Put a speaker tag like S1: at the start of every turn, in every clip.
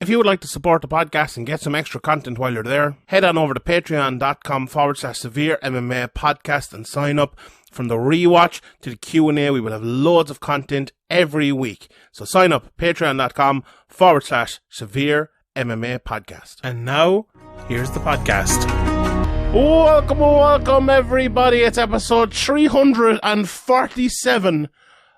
S1: If you would like to support the podcast and get some extra content while you're there, head on over to patreon.com/Severe MMA podcast and sign up. From the rewatch to the Q&A, we will have loads of content every week. So sign up, patreon.com/Severe MMA podcast. And now, here's the podcast. Welcome everybody. It's episode 347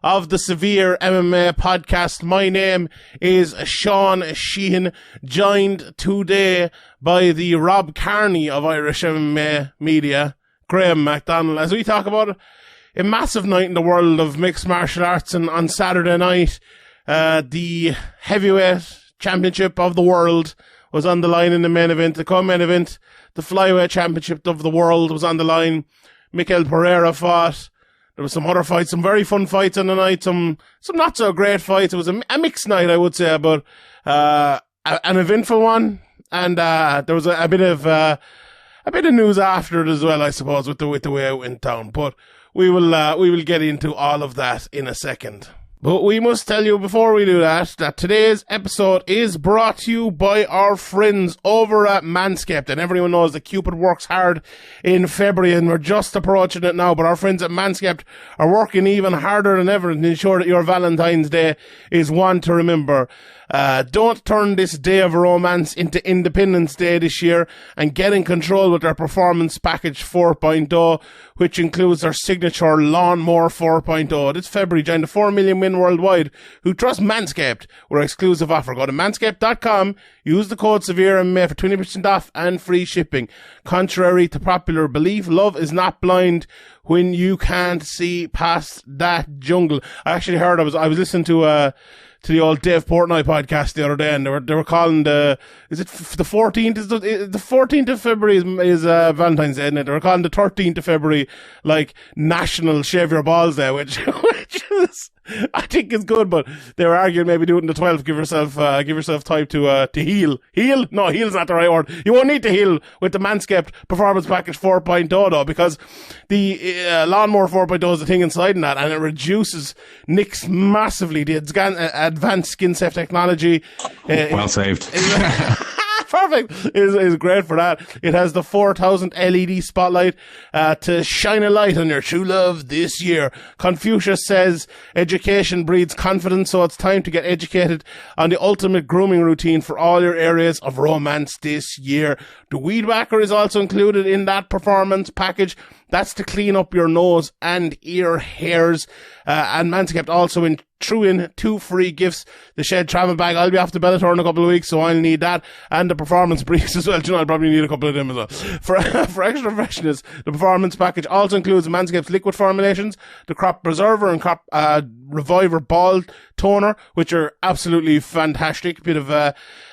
S1: of the Severe MMA podcast. My name is Sean Sheehan, joined today by the Rob Carney of Irish MMA media, Graeme McDonald, as we talk about a massive night in the world of mixed martial arts. And on Saturday night, the heavyweight championship of the world was on the line in the main event. The co-main event, the flyweight championship of the world, was on the line. Mikael Pereira fought. There was some other fights, some very fun fights on the night, some not so great fights. It was a mixed night, I would say, but an eventful one. And there was a bit of news after it as well, I suppose, with the way it went down. But we will get into all of that in a second. But we must tell you before we do that today's episode is brought to you by our friends over at Manscaped. And everyone knows that Cupid works hard in February and we're just approaching it now. But our friends at Manscaped are working even harder than ever to ensure that your Valentine's Day is one to remember. Don't turn this day of romance into Independence Day this year and get in control with their Performance Package 4.0, which includes their signature Lawnmower 4.0. This February, join the 4 million men worldwide who trust Manscaped with our exclusive offer. Go to manscaped.com, use the code SEVEREMMA for 20% off and free shipping. Contrary to popular belief, love is not blind when you can't see past that jungle. I actually heard, I was listening to the old Dave Portnoy podcast the other day, and they were calling the 14th? The 14th of February is Valentine's Day, isn't it? They were calling the 13th of February like National Shave Your Balls Day, which is, I think is good, but they were arguing maybe do it on the 12th. Give yourself time to heal. Heal? No, heal's not the right word. You won't need to heal with the Manscaped Performance Package 4.0 though, because the Lawnmower 4.0 is the thing inside in that, and it reduces nicks massively. The advanced skin safe technology.
S2: Well saved.
S1: Perfect. Is great for that. It has the 4,000 LED spotlight to shine a light on your true love this year. Confucius says education breeds confidence, so it's time to get educated on the ultimate grooming routine for all your areas of romance this year. The Weed Whacker is also included in that performance package. That's to clean up your nose and ear hairs. And Manscaped also threw in 2 free gifts. The Shed Travel Bag. I'll be off to Bellator in a couple of weeks, so I'll need that. And the Performance Briefs as well. You know, I'll probably need a couple of them as well. For extra freshness, the Performance Package also includes Manscaped's liquid formulations, the Crop Preserver and Crop Reviver Ball Toner, which are absolutely fantastic.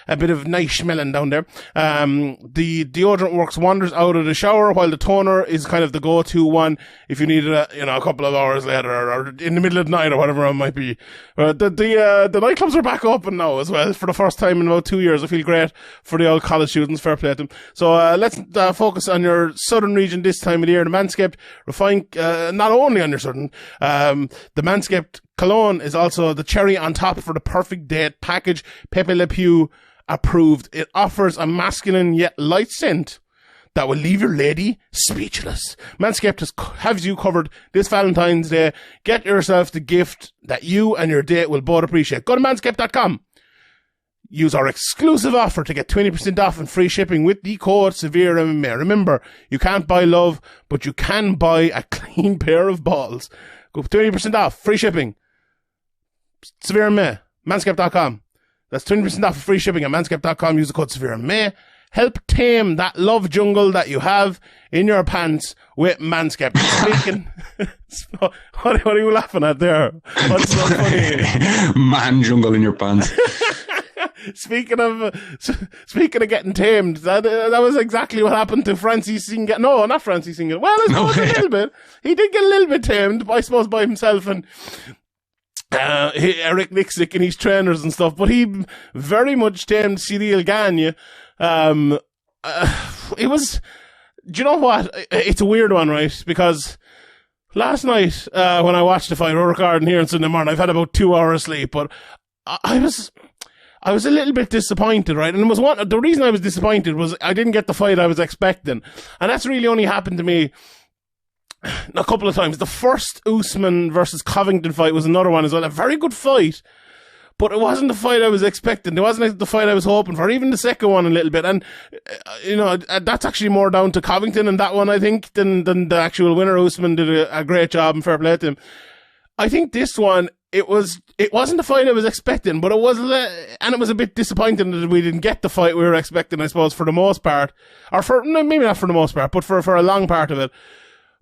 S1: A bit of nice smelling down there. The deodorant works wonders out of the shower, while the toner is kind of the go-to one if you need it, a couple of hours later or in the middle of the night or whatever it might be. The nightclubs are back open now as well for the first time in about 2 years. I feel great for the old college students. Fair play to them. So let's focus on your southern region this time of the year. The Manscaped refine not only on your southern, the Manscaped cologne is also the cherry on top for the perfect date package. Pepe Le Pew approved. It offers a masculine yet light scent that will leave your lady speechless. Manscaped has you covered this Valentine's Day. Get yourself the gift that you and your date will both appreciate. Go to manscaped.com. Use our exclusive offer to get 20% off and free shipping with the code SEVEREMMA. Remember, you can't buy love, but you can buy a clean pair of balls. Go 20% off, free shipping. SEVEREMMA, manscaped.com. That's 20% off free shipping at manscaped.com. Use the code SEVEREMMA. Help tame that love jungle that you have in your pants with Manscaped. Speaking, what are you laughing at there? What's so funny?
S2: Man jungle in your pants.
S1: Speaking of getting tamed, that was exactly what happened to Francis Ngannou. No, not Francis Ngannou. Well, I suppose a little bit. He did get a little bit tamed, I suppose, by himself and Eric Nixick and his trainers and stuff, but he very much tamed Cyril Gane. It was, do you know what? It's a weird one, right? Because last night, when I watched the fight, we're recording here on Sunday morning, I've had about 2 hours sleep, but I I was a little bit disappointed, right? And it was the reason I was disappointed was I didn't get the fight I was expecting. And that's really only happened to me a couple of times. The first Usman versus Covington fight was another one as well. A very good fight, but it wasn't the fight I was expecting. It wasn't the fight I was hoping for. Even the second one a little bit. And, that's actually more down to Covington and that one, I think, than the actual winner. Usman did a great job and fair play to him. I think this one, it wasn't the fight I was expecting, but it was a bit disappointing that we didn't get the fight we were expecting, I suppose, for the most part. Or maybe not for the most part, but for a long part of it.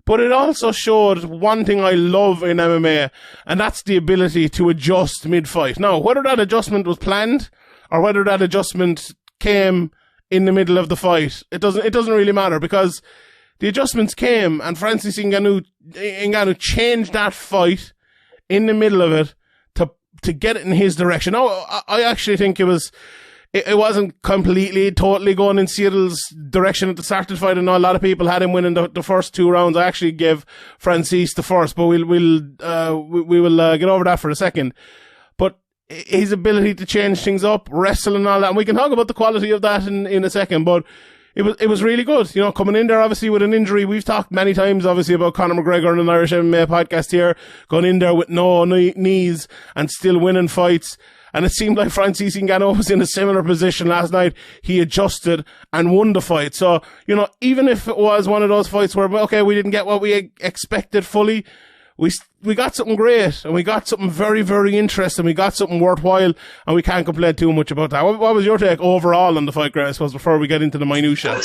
S1: But it also showed one thing I love in MMA, and that's the ability to adjust mid-fight. Now, whether that adjustment was planned, or whether that adjustment came in the middle of the fight, it doesn't really matter, because the adjustments came, and Francis Ngannou changed that fight in the middle of it to get it in his direction. Now, I actually think it wasn't totally going in Seattle's direction at the start of the fight. I know a lot of people had him winning the first 2 rounds. I actually gave Francis the first, but we will get over that for a second. But his ability to change things up, wrestle and all that, and we can talk about the quality of that in a second, but it was really good. Coming in there, obviously, with an injury. We've talked many times, obviously, about Conor McGregor on an Irish MMA podcast here, going in there with no knees and still winning fights. And it seemed like Francis Ngannou was in a similar position last night. He adjusted and won the fight. So, even if it was one of those fights where, okay, we didn't get what we expected fully, we got something great, and we got something very, very interesting. We got something worthwhile, and we can't complain too much about that. What was your take overall on the fight, Graeme, I suppose, before we get into the minutiae?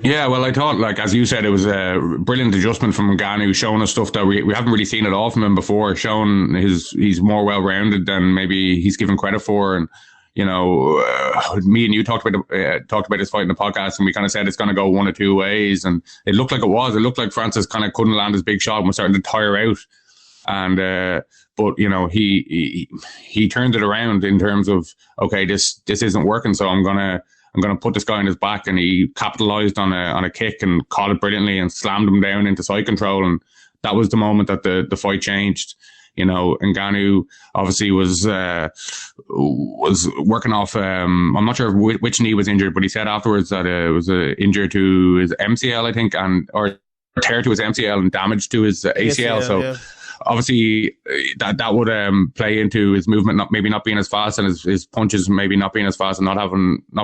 S2: Yeah, well, I thought, as you said, it was a brilliant adjustment from Ngannou, showing us stuff that we haven't really seen at all from him before, showing he's more well-rounded than maybe he's given credit for. And, me and you talked about this fight in the podcast, and we kind of said it's going to go one of two ways, and it looked like it was. It looked like Francis kind of couldn't land his big shot and was starting to tire out. And but he turned it around in terms of, okay, this isn't working, so I'm gonna put this guy on his back, and he capitalized on a kick and caught it brilliantly and slammed him down into side control, and that was the moment that the fight changed. Ngannou obviously was working off. I'm not sure which knee was injured, but he said afterwards that it was injured to his MCL, I think, or tear to his MCL and damage to his ACL. So. Yeah. Obviously, that would play into his movement maybe not being as fast, and his punches maybe not being as fast, and not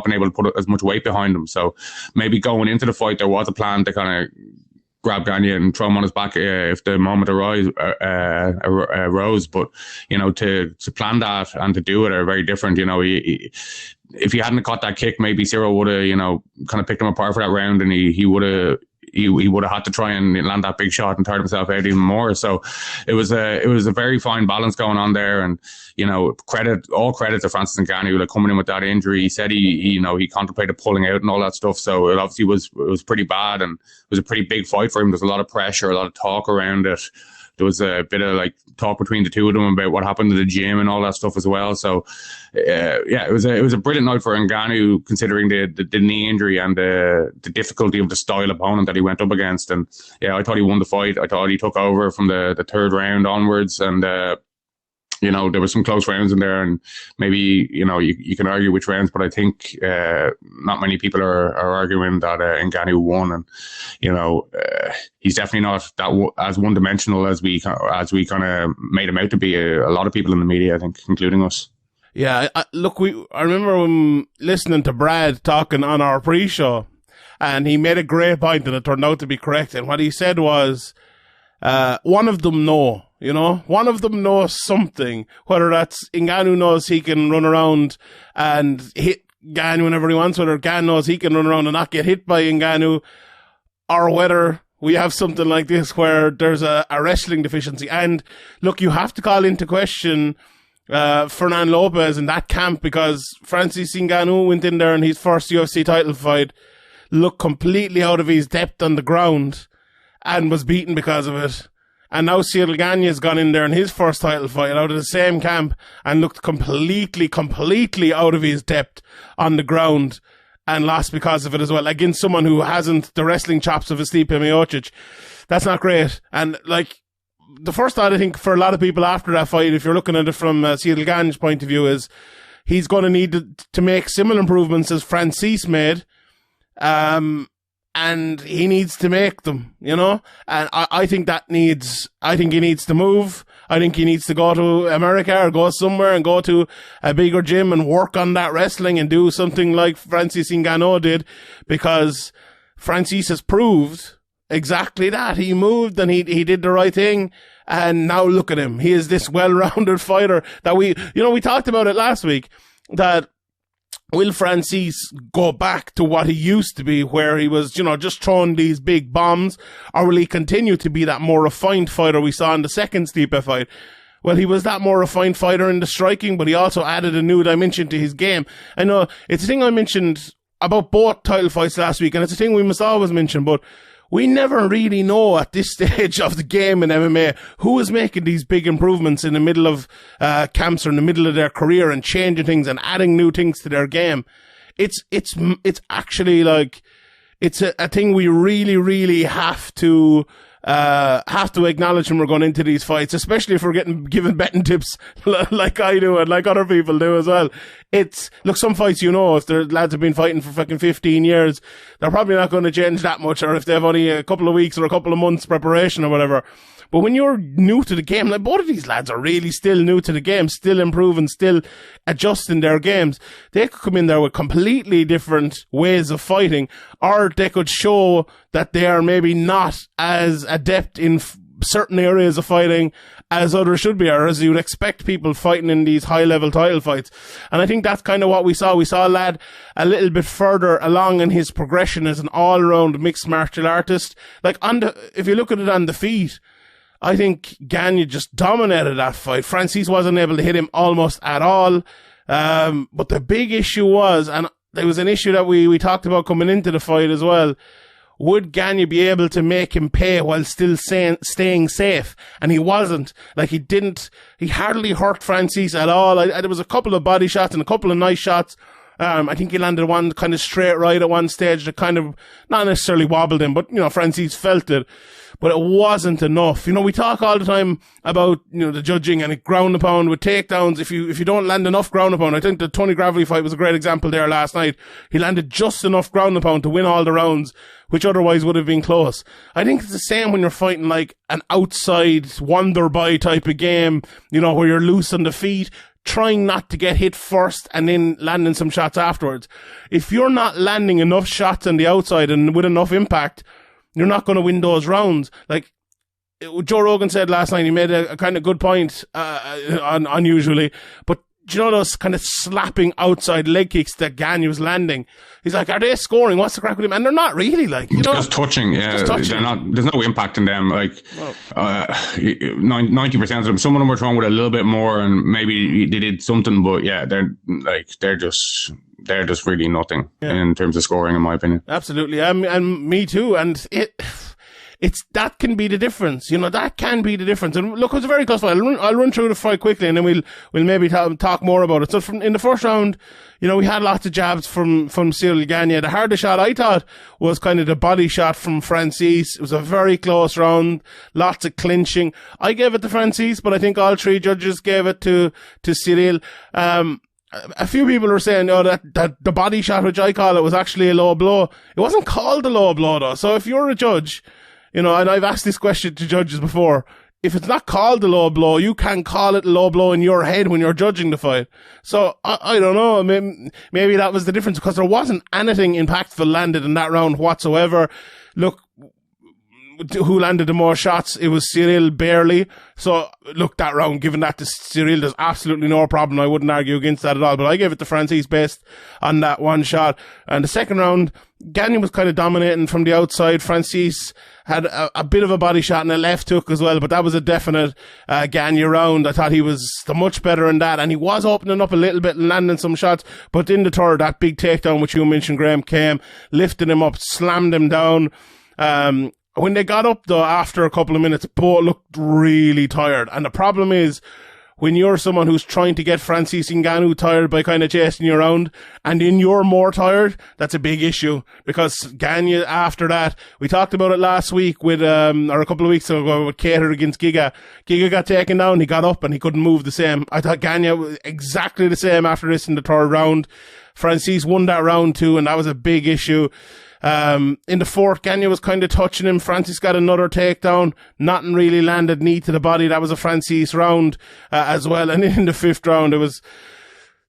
S2: being able to put as much weight behind him. So maybe going into the fight, there was a plan to kind of grab Gane and throw him on his back if the moment arose. But to plan that and to do it are very different. If he hadn't caught that kick, maybe Cyril would have kind of picked him apart for that round, and he would have. He would have had to try and land that big shot and tired himself out even more. So it was a very fine balance going on there. And, all credit to Francis Ngannou, coming in with that injury. He said he contemplated pulling out and all that stuff. So it obviously was pretty bad, and it was a pretty big fight for him. There's a lot of pressure, a lot of talk around it. There was a bit of talk between the two of them about what happened to the gym and all that stuff as well. So, it was a brilliant night for Ngannou, considering the knee injury and the difficulty of the style opponent that he went up against. And yeah, I thought he won the fight. I thought he took over from the third round onwards, and there were some close rounds in there, and maybe you can argue which rounds, but I think not many people are arguing that Ngannou won, and he's definitely not that as one dimensional as we kind of made him out to be. A lot of people in the media, I think, including us.
S1: Yeah, I remember when listening to Brad talking on our pre-show, and he made a great point, and it turned out to be correct. And what he said was, one of them know. One of them knows something, whether that's Ngannou knows he can run around and hit Gane whenever he wants, whether Gane knows he can run around and not get hit by Ngannou, or whether we have something like this where there's a wrestling deficiency. And look, you have to call into question Fernand Lopez in that camp, because Francis Ngannou went in there in his first UFC title fight, looked completely out of his depth on the ground, and was beaten because of it. And now Cyril Gane has gone in there in his first title fight out of the same camp and looked completely out of his depth on the ground and lost because of it as well, against someone who hasn't the wrestling chops of a Stipe Miocic. That's not great. And the first thought, I think, for a lot of people after that fight, if you're looking at it from Cyril Gane's point of view, is he's going to need to make similar improvements as Francis made. And he needs to make them, you know? And I think he needs to move. I think he needs to go to America or go somewhere and go to a bigger gym and work on that wrestling and do something like Francis Ngannou did, because Francis has proved exactly that. He moved and he did the right thing. And now look at him. He is this well-rounded fighter that we talked about it last week, that will Francis go back to what he used to be, where he was, just throwing these big bombs, or will he continue to be that more refined fighter we saw in the second Stipe fight? Well, he was that more refined fighter in the striking, but he also added a new dimension to his game. I know it's a thing I mentioned about both title fights last week, and it's a thing we must always mention, but we never really know at this stage of the game in MMA who is making these big improvements in the middle of camps or in the middle of their career and changing things and adding new things to their game. It's actually like, it's a thing we really, really have to acknowledge when we're going into these fights, especially if we're given betting tips like I do and like other people do as well. Look, some fights, if their lads have been fighting for fucking 15 years, they're probably not going to change that much, or if they have only a couple of weeks or a couple of months preparation or whatever. But when you're new to the game, like both of these lads are really still new to the game, still improving, still adjusting their games. They could come in there with completely different ways of fighting, or they could show that they are maybe not as adept in certain areas of fighting as others should be, or as you would expect people fighting in these high-level title fights. And I think that's kind of what we saw. We saw a lad a little bit further along in his progression as an all-around mixed martial artist. Like, if you look at it on the feet, I think Gane just dominated that fight. Francis wasn't able to hit him almost at all. But the big issue was, and there was an issue that we talked about coming into the fight as well, would Gane be able to make him pay while still staying safe? And he wasn't. Like, he hardly hurt Francis at all. There was a couple of body shots and a couple of nice shots. I think he landed one kind of straight right at one stage that kind of not necessarily wobbled him, but, Francis felt it. But it wasn't enough. We talk all the time about, the judging and ground and pound with takedowns. If you don't land enough ground and pound, I think the Tony Gravely fight was a great example there last night. He landed just enough ground and pound to win all the rounds, which otherwise would have been close. I think it's the same when you're fighting like an outside wonder boy type of game, where you're loose on the feet, trying not to get hit first and then landing some shots afterwards. If you're not landing enough shots on the outside and with enough impact, you're not going to win those rounds. Like Joe Rogan said last night, he made a kind of good point, unusually, but those kind of slapping outside leg kicks that Gane was landing? He's like, are they scoring? What's the crack with him? And they're not really, like,
S2: just touching. Yeah, just touching. They're not. There's no impact in them. Like 90% of them. Some of them were thrown with a little bit more, and maybe they did something. But yeah, they're just really nothing in terms of scoring, in my opinion.
S1: Absolutely, and me too. And it's that can be the difference. That can be the difference. And look, it was a very close fight. I'll run through the fight quickly, and then we'll maybe talk more about it. So in the first round, we had lots of jabs from Cyril Gane. The hardest shot I thought was kind of the body shot from Francis. It was a very close round, lots of clinching. I gave it to Francis, but I think all three judges gave it to Cyril. A few people were saying, that the body shot, which I call it, was actually a low blow. It wasn't called a low blow though. So if you're a judge, and I've asked this question to judges before, if it's not called a low blow, you can call it a low blow in your head when you're judging the fight. So I don't know. Maybe that was the difference, because there wasn't anything impactful landed in that round whatsoever. Look, who landed the more shots? It was Cyril, barely. So look, that round, giving that to Cyril, there's absolutely no problem. I wouldn't argue against that at all, but I gave it to Francis based on that one shot. And the second round, Gane was kind of dominating from the outside. Francis had a bit of a body shot and a left hook as well, but that was a definite Gane round. I thought he was much better in that, and he was opening up a little bit and landing some shots. But in the third, that big takedown which you mentioned, Graeme, came, lifted him up, slammed him down. When they got up though, after a couple of minutes, both looked really tired. And the problem is, when you're someone who's trying to get Francis Ngannou tired by kind of chasing you around, and then you're more tired, that's a big issue. Because Gane, after that, we talked about it last week with, or a couple of weeks ago with Cater against Giga. Giga got taken down, he got up and he couldn't move the same. I thought Gane was exactly the same after this in the third round. Francis won that round too, and that was a big issue. In the fourth, Gane was kind of touching him. Francis got another takedown. Nothing really landed, knee to the body. That was a Francis round as well. And in the fifth round,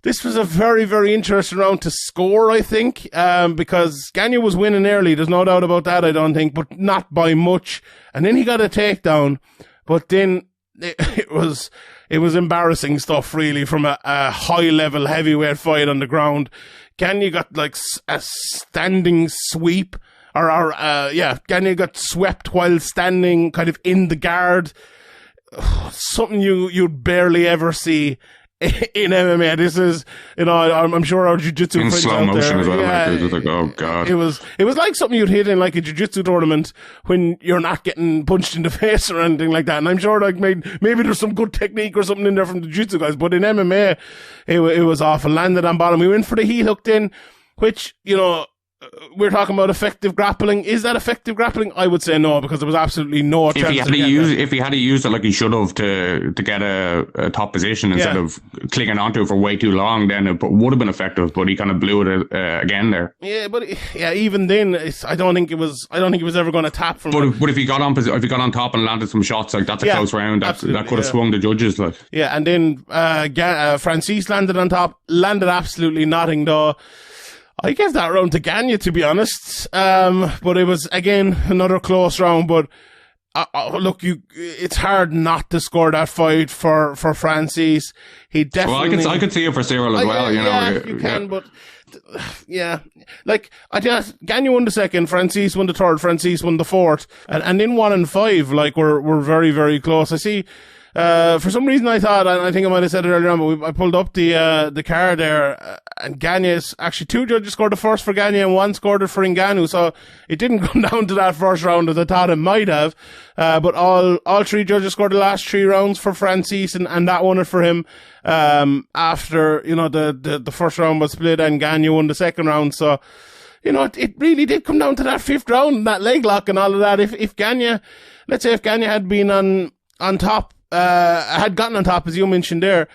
S1: this was a very, very interesting round to score, I think, because Gane was winning early. There's no doubt about that, I don't think, but not by much. And then he got a takedown, but then it was embarrassing stuff, really, from a high-level heavyweight fight on the ground. Gane got like a standing sweep, Gane got swept while standing kind of in the guard. Something you'd barely ever see in MMA. This is, I'm sure our jiu-jitsu
S2: in
S1: friends
S2: slow
S1: out
S2: motion
S1: there,
S2: as well. It was like, oh god,
S1: it was like something you'd hit in like a jiu-jitsu tournament when you're not getting punched in the face or anything like that. And I'm sure like maybe there's some good technique or something in there from the jiu-jitsu guys, but in MMA it was awful. Landed on bottom. We went for the heel hooked in, which we're talking about effective grappling. Is that effective grappling? I would say no, because there was absolutely no chance.
S2: If he had to use it like he should have to get a top position instead of clinging onto it for way too long, then it would have been effective. But he kind of blew it again there. Yeah,
S1: but even then, I don't think it was ever going to tap from.
S2: But if he got on top and landed some shots, like that's a close round. That could have swung the judges. Like
S1: and then Francis landed on top, landed absolutely nothing though. I gave that round to Gane, to be honest. But it was, again, another close round. But look, it's hard not to score that fight for Francis. He definitely.
S2: Well, I could see it for Cyril as well.
S1: You can, but like Gane won the second, Francis won the third, Francis won the fourth, and then 1 and 5, like we're very, very close. I see. For some reason I thought, and I think I might have said it earlier on, but I pulled up the card there, and Gane's, actually 2 judges scored the first for Gane and 1 scored it for Ngannou, so it didn't come down to that first round as I thought it might have, but all 3 judges scored the last 3 rounds for Francis, and that won it for him, after, the first round was split and Gane won the second round, so, it really did come down to that 5th round, that leg lock and all of that. If Gane had been on top, had gotten on top, as you mentioned there,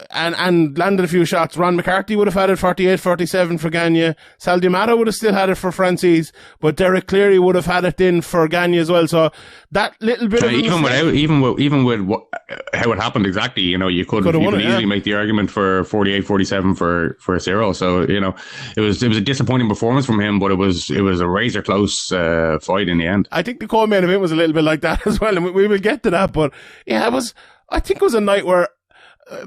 S1: and landed a few shots, Ron McCarthy would have had it 48-47 for Gane. Sal D'Amato would have still had it for Francis, but Derek Cleary would have had it then for Gane as well. So that little bit of
S2: even with how it happened exactly, you could easily make the argument for 48-47 for Cyril. So it was a disappointing performance from him, but it was a razor close fight in the end.
S1: I think the co-main event was a little bit like that as well, and we will get to that. But yeah, I think it was a night where.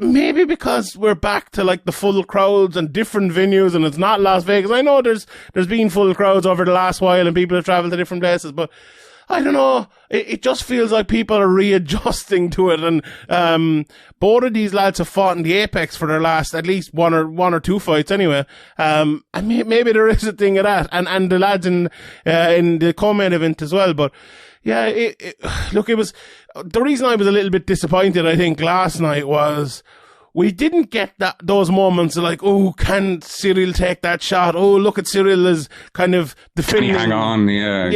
S1: Maybe because we're back to like the full crowds and different venues, and it's not Las Vegas. I know there's been full crowds over the last while and people have traveled to different places, but I don't know. It just feels like people are readjusting to it, and both of these lads have fought in the Apex for their last at least one or 2 fights anyway. And maybe there is a thing of that, and the lads in the co-main event as well, but. Yeah, look, it was, the reason I was a little bit disappointed, I think, last night was we didn't get those moments of like, oh, can Cyril take that shot? Oh, look at Cyril as kind of defending.
S2: Can he hang on? Yeah.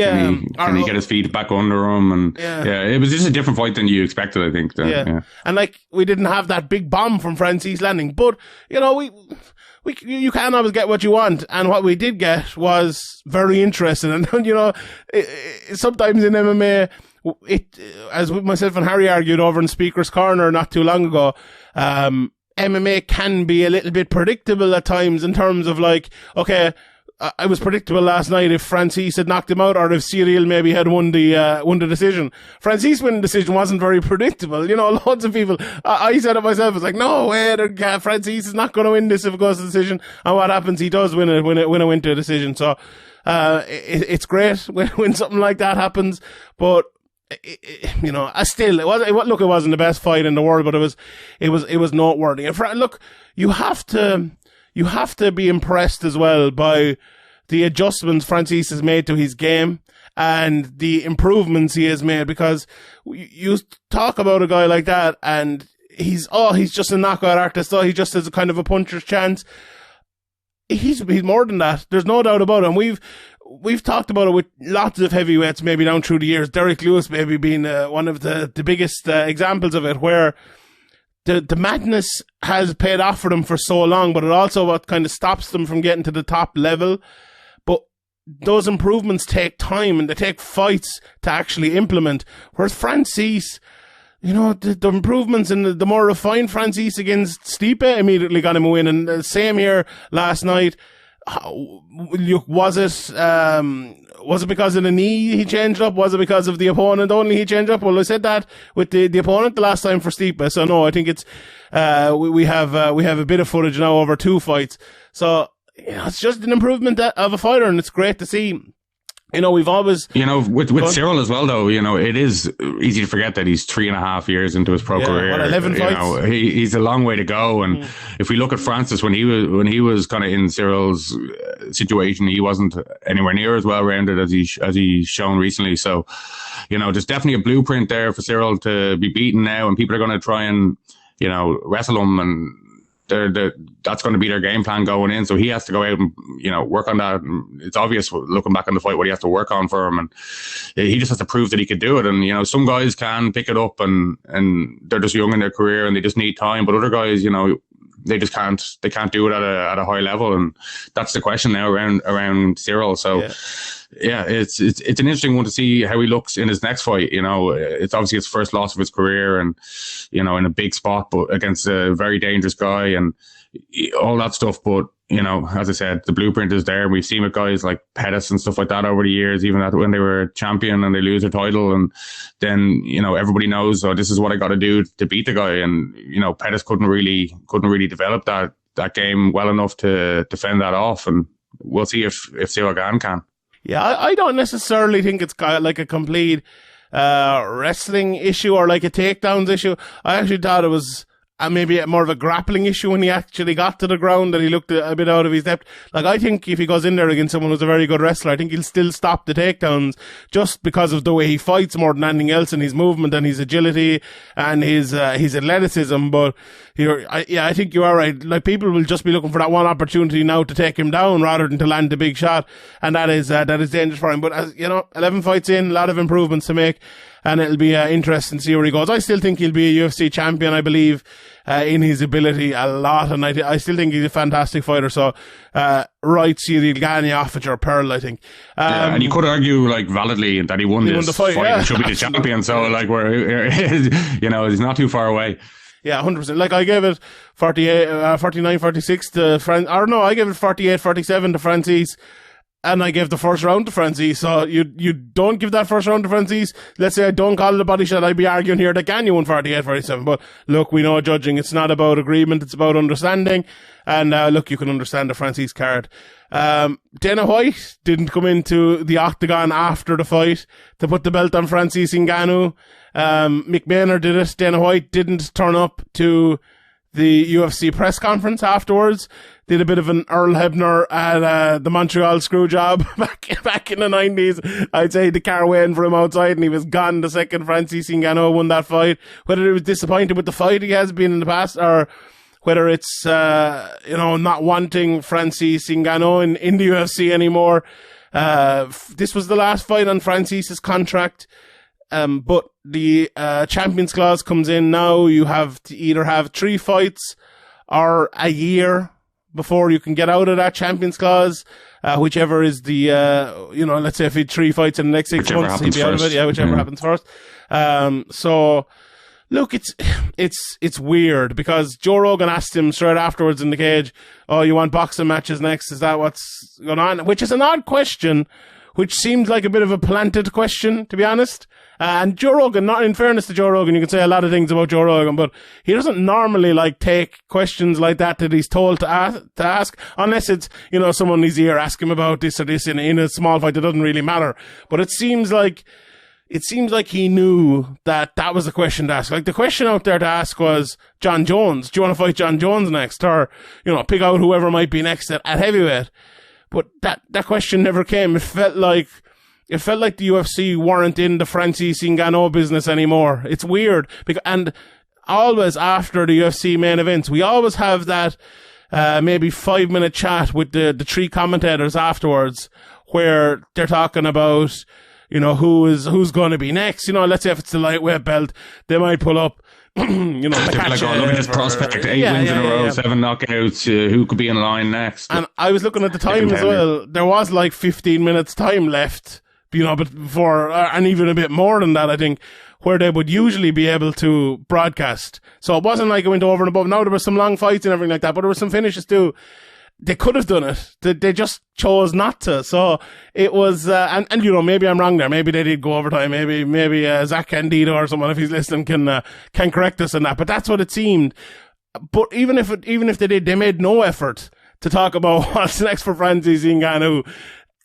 S2: Can he get his feet back under him? And it was just a different fight than you expected, I think.
S1: And like, we didn't have that big bomb from Francis landing, but, you can't always get what you want, and what we did get was very interesting. And sometimes in MMA, as myself and Harry argued over in Speaker's Corner not too long ago, MMA can be a little bit predictable at times in terms of like, okay, I was predictable last night if Francis had knocked him out, or if Cyril maybe had won the decision. Francis winning the decision wasn't very predictable. Loads of people, I said it myself, it's like, no way, Francis is not going to win this if it goes to decision. And what happens? He does win it when it went to a decision. So, it's great when something like that happens, but, it wasn't the best fight in the world, but it was noteworthy. And look, you have to be impressed as well by the adjustments Francis has made to his game and the improvements he has made, because you talk about a guy like that and he's just a knockout artist. He just has a kind of a puncher's chance. He's more than that. There's no doubt about it. And we've talked about it with lots of heavyweights, maybe down through the years. Derek Lewis maybe being one of the biggest examples of it, where the madness has paid off for them for so long, but it also what kind of stops them from getting to the top level. But those improvements take time and they take fights to actually implement. Whereas Francis, you know, the improvements and the more refined Francis against Stipe immediately got him a win. And the same here last night. Was it because of the knee he changed up? Was it because of the opponent only he changed up? Well, I said that with the opponent the last time for Stipe. So no, I think it's, we have a bit of footage now over 2 fights. So, you know, it's just an improvement of a fighter, and it's great to see. You know, we've always... You know,
S2: with Cyril as well, though, you know, it is easy to forget that he's 3.5 years into his pro career.
S1: 11 fights.
S2: Know, he's a long way to go. And if we look at Francis, when he was kind of in Cyril's situation, he wasn't anywhere near as well-rounded as he's shown recently. So, you know, there's definitely a blueprint there for Cyril to be beaten now, and people are going to try and, you know, wrestle him, and that's going to be their game plan going in. So he has to go out and, you know, work on that. And it's obvious looking back on the fight what he has to work on for him, and he just has to prove that he could do it. And, you know, some guys can pick it up and they're just young in their career and they just need time, but other guys, you know, they just can't do it at a high level. And that's the question now around Cyril. So yeah, it's an interesting one to see how he looks in his next fight. You know, it's obviously his first loss of his career, and, you know, in a big spot, but against a very dangerous guy and all that stuff. But, you know, as I said, the blueprint is there. We've seen with guys like Pettis and stuff like that over the years, even when they were champion and they lose their title, and then, you know, everybody knows, oh, this is what I got to do to beat the guy. And, you know, Pettis couldn't really develop that game well enough to defend that off. And we'll see if Cyril Gane can.
S1: Yeah, I don't necessarily think it's got like a complete wrestling issue or like a takedowns issue. I actually thought it was maybe more of a grappling issue when he actually got to the ground, that he looked a bit out of his depth. Like, I think if he goes in there against someone who's a very good wrestler, I think he'll still stop the takedowns just because of the way he fights more than anything else, and his movement and his agility and his athleticism. But I think you are right. Like, people will just be looking for that one opportunity now to take him down rather than to land the big shot, and that is dangerous for him. But as you know, 11 fights in, a lot of improvements to make, and it'll be interesting to see where he goes. I still think he'll be a UFC champion, I believe, in his ability a lot, and I still think he's a fantastic fighter. So, right, Cyril Gane off at your pearl, I think.
S2: And you could argue, like, validly that he won the fight and should be the champion. So, like, you know, he's not too far away.
S1: Yeah, 100%. Like, I gave it 49-46 to I gave it 48-47 to Francis. And I gave the first round to Francis. So you don't give that first round to Francis. Let's say I don't call it a body shot, I'd be arguing here that Gane won 48-47. But look, we know judging, it's not about agreement, it's about understanding. And look, you can understand the Francis card. Dana White didn't come into the octagon after the fight to put the belt on Francis Ngannou. Mick Maynard did it. Dana White didn't turn up to the UFC press conference afterwards. Did a bit of an Earl Hebner at the Montreal Screwjob back in the 90s. I'd say the car waiting for him outside, and he was gone the second Francis Ngannou won that fight. Whether he was disappointed with the fight he has been in the past, or whether it's not wanting Francis Ngannou in the UFC anymore. This was the last fight on Francis's contract. But the Champions Clause comes in now. You have to either have 3 fights or a year before you can get out of that Champions Clause, whichever is the, let's say if he had 3 fights in the next 6 months, he'd be out of it. Yeah, whichever happens first. So, look, it's weird, because Joe Rogan asked him straight afterwards in the cage, oh, you want boxing matches next? Is that what's going on? Which is an odd question, which seems like a bit of a planted question, to be honest. And Joe Rogan, not in fairness to Joe Rogan, you can say a lot of things about Joe Rogan, but he doesn't normally take questions like that he's told to ask, unless it's, someone in his ear ask him about this or this in a small fight that doesn't really matter. But it seems like he knew that was the question to ask. Like, the question out there to ask was, John Jones, do you want to fight John Jones next? Or, pick out whoever might be next at heavyweight. But that question never came. It felt like the UFC weren't in the Francis Ngannou business anymore. It's weird. And always after the UFC main events, we always have that maybe 5-minute chat with the three commentators afterwards, where they're talking about, you know, who's going to be next. You know, let's say if it's the lightweight belt, they might pull up, you know,
S2: look at this prospect, 8 wins in a row, 7 knockouts, who could be in line next?
S1: And I was looking at the time as well. There was like 15 minutes time left, you know, but before, and even a bit more than that, I think, where they would usually be able to broadcast. So it wasn't like it went over and above. Now there were some long fights and everything like that, but there were some finishes too. They could have done it. They just chose not to. So it was, and you know, maybe I'm wrong there. Maybe they did go overtime. Maybe Zach Candido or someone, if he's listening, can correct us on that. But that's what it seemed. But even if they did, they made no effort to talk about what's next for Francis Ngannou.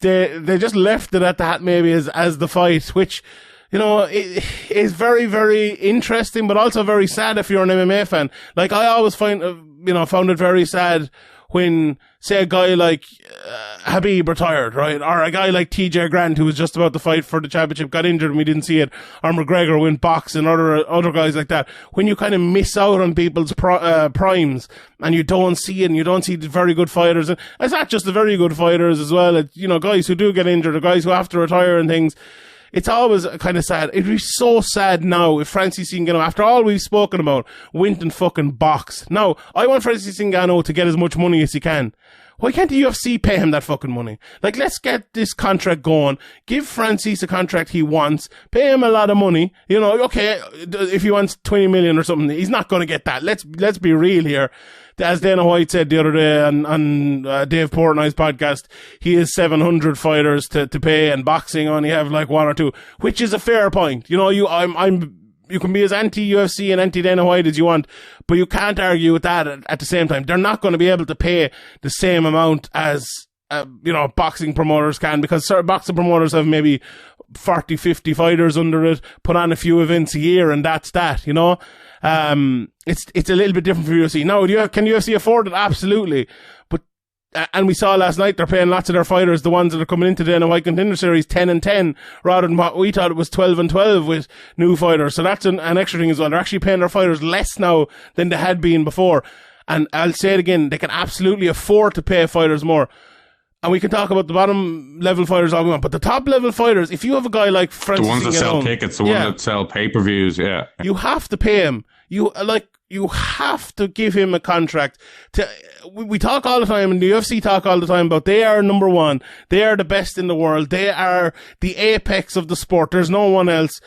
S1: They just left it at that, maybe as the fight, which, you know, it is very, very interesting, but also very sad if you're an MMA fan. Like, I always found it very sad when, say, a guy like Habib retired, right? Or a guy like TJ Grant, who was just about to fight for the championship, got injured and we didn't see it. Or McGregor went boxing, other guys like that. When you kind of miss out on people's primes and you don't see it, and you don't see the very good fighters, and it's not just the very good fighters as well, it's, you know, guys who do get injured, or guys who have to retire and things. It's always kind of sad. It'd be so sad now if Francis Ngannou, after all we've spoken about, went and fucking boxed. Now, I want Francis Ngannou to get as much money as he can. Why can't the UFC pay him that fucking money? Like, let's get this contract going. Give Francis a contract he wants. Pay him a lot of money. You know, okay, if he wants 20 million or something, he's not going to get that. Let's be real here. As Dana White said the other day on Dave Portnoy's podcast, he has 700 fighters to pay, and boxing only have like 1 or 2, which is a fair point. You know, you can be as anti-UFC and anti-Dana White as you want, but you can't argue with that at the same time. They're not going to be able to pay the same amount as, you know, boxing promoters can, because certain boxing promoters have maybe 40, 50 fighters under it, put on a few events a year, and that's that, you know? It's a little bit different for UFC. Now, can UFC afford it? Absolutely. But, and we saw last night, they're paying lots of their fighters, the ones that are coming into the Dana White Contender Series, 10-10, rather than what we thought it was 12-12 with new fighters. So that's an extra thing as well. They're actually paying their fighters less now than they had been before. And I'll say it again, they can absolutely afford to pay fighters more. And we can talk about the bottom level fighters all we want, but the top level fighters, if you have a guy like Francis Ngannou,
S2: the ones that sell tickets, the ones that sell pay-per-views,
S1: you have to pay him. You have to give him a contract. We talk all the time, and the UFC talk all the time about they are number one. They are the best in the world. They are the apex of the sport. There's no one else.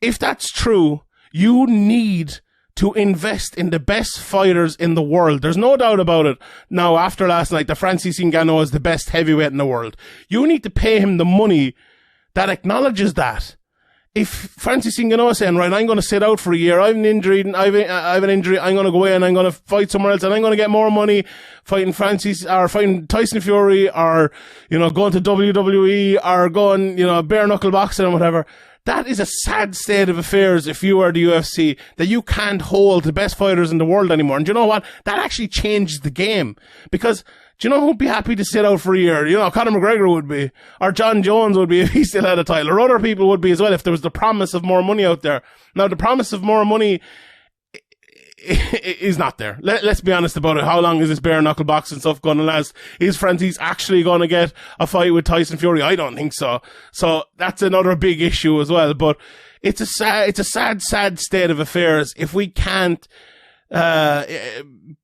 S1: If that's true, you need to invest in the best fighters in the world. There's no doubt about it. Now, after last night, the Francis Ngannou is the best heavyweight in the world. You need to pay him the money that acknowledges that. If Francis Ngannou is saying, right, I'm going to sit out for a year, I have an injury, I'm going to go in, I'm going to fight somewhere else, and I'm going to get more money fighting fighting Tyson Fury, or, you know, going to WWE, or going, you know, bare knuckle boxing or whatever. That is a sad state of affairs if you are the UFC, that you can't hold the best fighters in the world anymore. And do you know what? That actually changes the game. Because, do you know who'd be happy to sit out for a year? You know, Conor McGregor would be, or John Jones would be if he still had a title, or other people would be as well if there was the promise of more money out there. Now, the promise of more money is not there. Let's be honest about it. How long is this bare knuckle boxing stuff going to last? Is Francis actually going to get a fight with Tyson Fury? I don't think so. So that's another big issue as well. But it's a sad state of affairs if we can't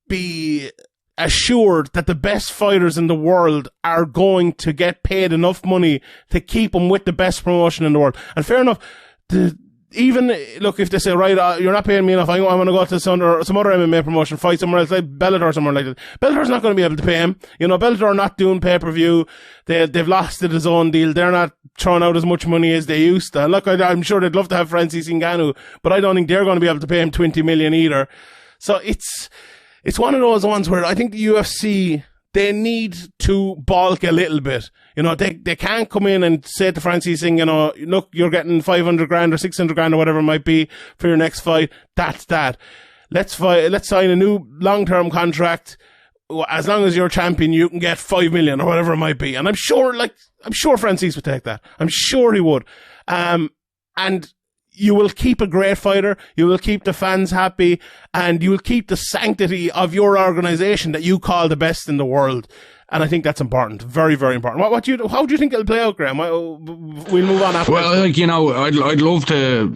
S1: be assured that the best fighters in the world are going to get paid enough money to keep them with the best promotion in the world. And fair enough, even, look, if they say, right, you're not paying me enough, I'm going to go to some other MMA promotion, fight somewhere else, like Bellator or somewhere like that. Bellator's not going to be able to pay him. You know, Bellator are not doing pay-per-view. They've lost the DAZN deal. They're not throwing out as much money as they used to. And look, I'm sure they'd love to have Francis Ngannou, but I don't think they're going to be able to pay him 20 million either. So it's one of those ones where I think the UFC, they need to balk a little bit. You know, they can't come in and say to Francis, you know, look, you're getting 500 grand or 600 grand or whatever it might be for your next fight. That's that. Let's sign a new long-term contract. As long as you're champion, you can get 5 million or whatever it might be. And I'm sure Francis would take that. I'm sure he would. And you will keep a great fighter, you will keep the fans happy, and you will keep the sanctity of your organization that you call the best in the world. And I think that's important. Very, very important. How do you think it'll play out, Graeme? We'll move on after.
S2: Well, like, you know, I'd love to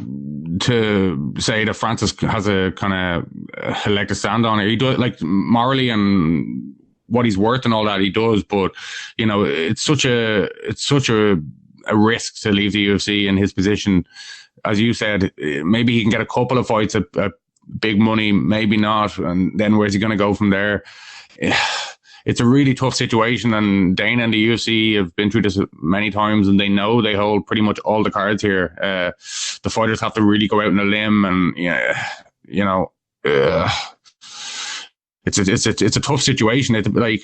S2: say that Francis has a kind of leg to stand on. He does, like, morally and what he's worth and all that, he does. But, you know, it's such a risk to leave the UFC in his position. As you said, maybe he can get a couple of fights at big money, maybe not. And then where's he going to go from there? It's a really tough situation, and Dana and the UFC have been through this many times, and they know they hold pretty much all the cards here. The fighters have to really go out on a limb, and you know, it's a tough situation. It's like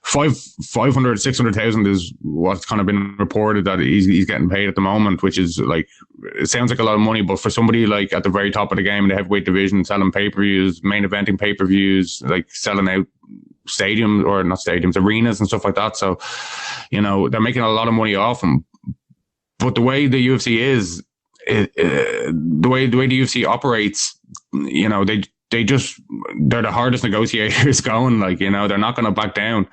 S2: 500, 600,000 is what's kind of been reported that he's getting paid at the moment, which is like, it sounds like a lot of money, but for somebody like at the very top of the game in the heavyweight division, selling pay-per-views, main eventing pay-per-views, like selling out arenas and stuff like that. So, you know, they're making a lot of money off him. But the way the UFC is, the way the UFC operates, you know, they're the hardest negotiators going. Like, you know, they're not going to back down.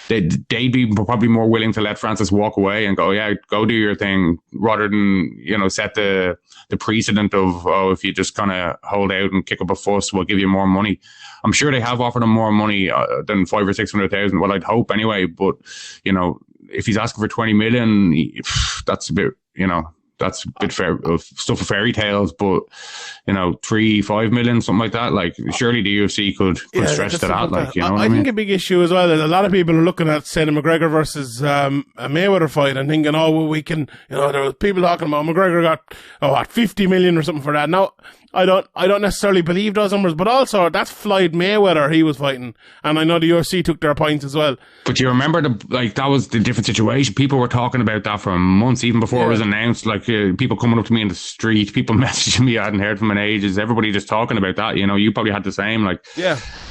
S2: They'd be probably more willing to let Francis walk away and go, yeah, go do your thing, rather than, you know, set the precedent of, oh, if you just kind of hold out and kick up a fuss, we'll give you more money. I'm sure they have offered him more money than 500,000 or 600,000. Well, I'd hope anyway. But, you know, if he's asking for 20 million, that's a bit, you know, that's a bit stuff of fairy tales. But, you know, 3-5 million, something like that. Like, surely the UFC could stretch to that. Like, you know,
S1: I think a big issue as well is a lot of people are looking at, say, the McGregor versus a Mayweather fight and thinking, oh, well, we can, you know, there was people talking about McGregor got 50 million or something for that. Now, I don't necessarily believe those numbers, but also that's Floyd Mayweather he was fighting, and I know the UFC took their points as well.
S2: But you remember that was the different situation. People were talking about that for months, even before it was announced. Like people coming up to me in the street, people messaging me I hadn't heard from in ages. Everybody just talking about that. You know, you probably had the same. Like,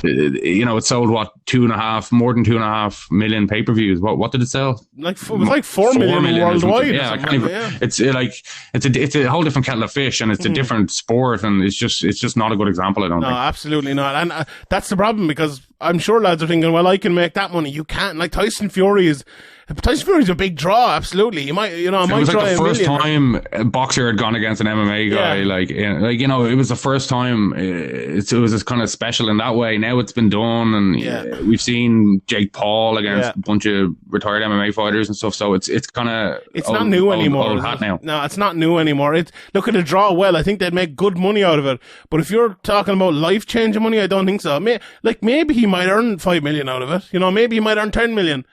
S2: you know, it sold more than 2.5 million pay-per-views. What did it sell? Like it was like 4 million worldwide. Yeah, I can't even. Yeah. It's a whole different kettle of fish, and it's a different sport. And it's just not a good example, I don't think. No,
S1: absolutely not. And that's the problem, because I'm sure lads are thinking, well, I can make that money. You can't. Like, Tyson Fury's a big draw, absolutely. You might, you know, it was like the first time
S2: a boxer had gone against an MMA guy. Yeah. Like, you know, it was the first time. It was kind of special in that way. Now it's been done, and we've seen Jake Paul against a bunch of retired MMA fighters and stuff. So it's kind of
S1: not new anymore.
S2: Old hat now.
S1: No, it's not new anymore. Look at the draw. Well, I think they'd make good money out of it. But if you're talking about life changing money, I don't think so. Maybe he might earn 5 million out of it. You know, maybe he might earn 10 million.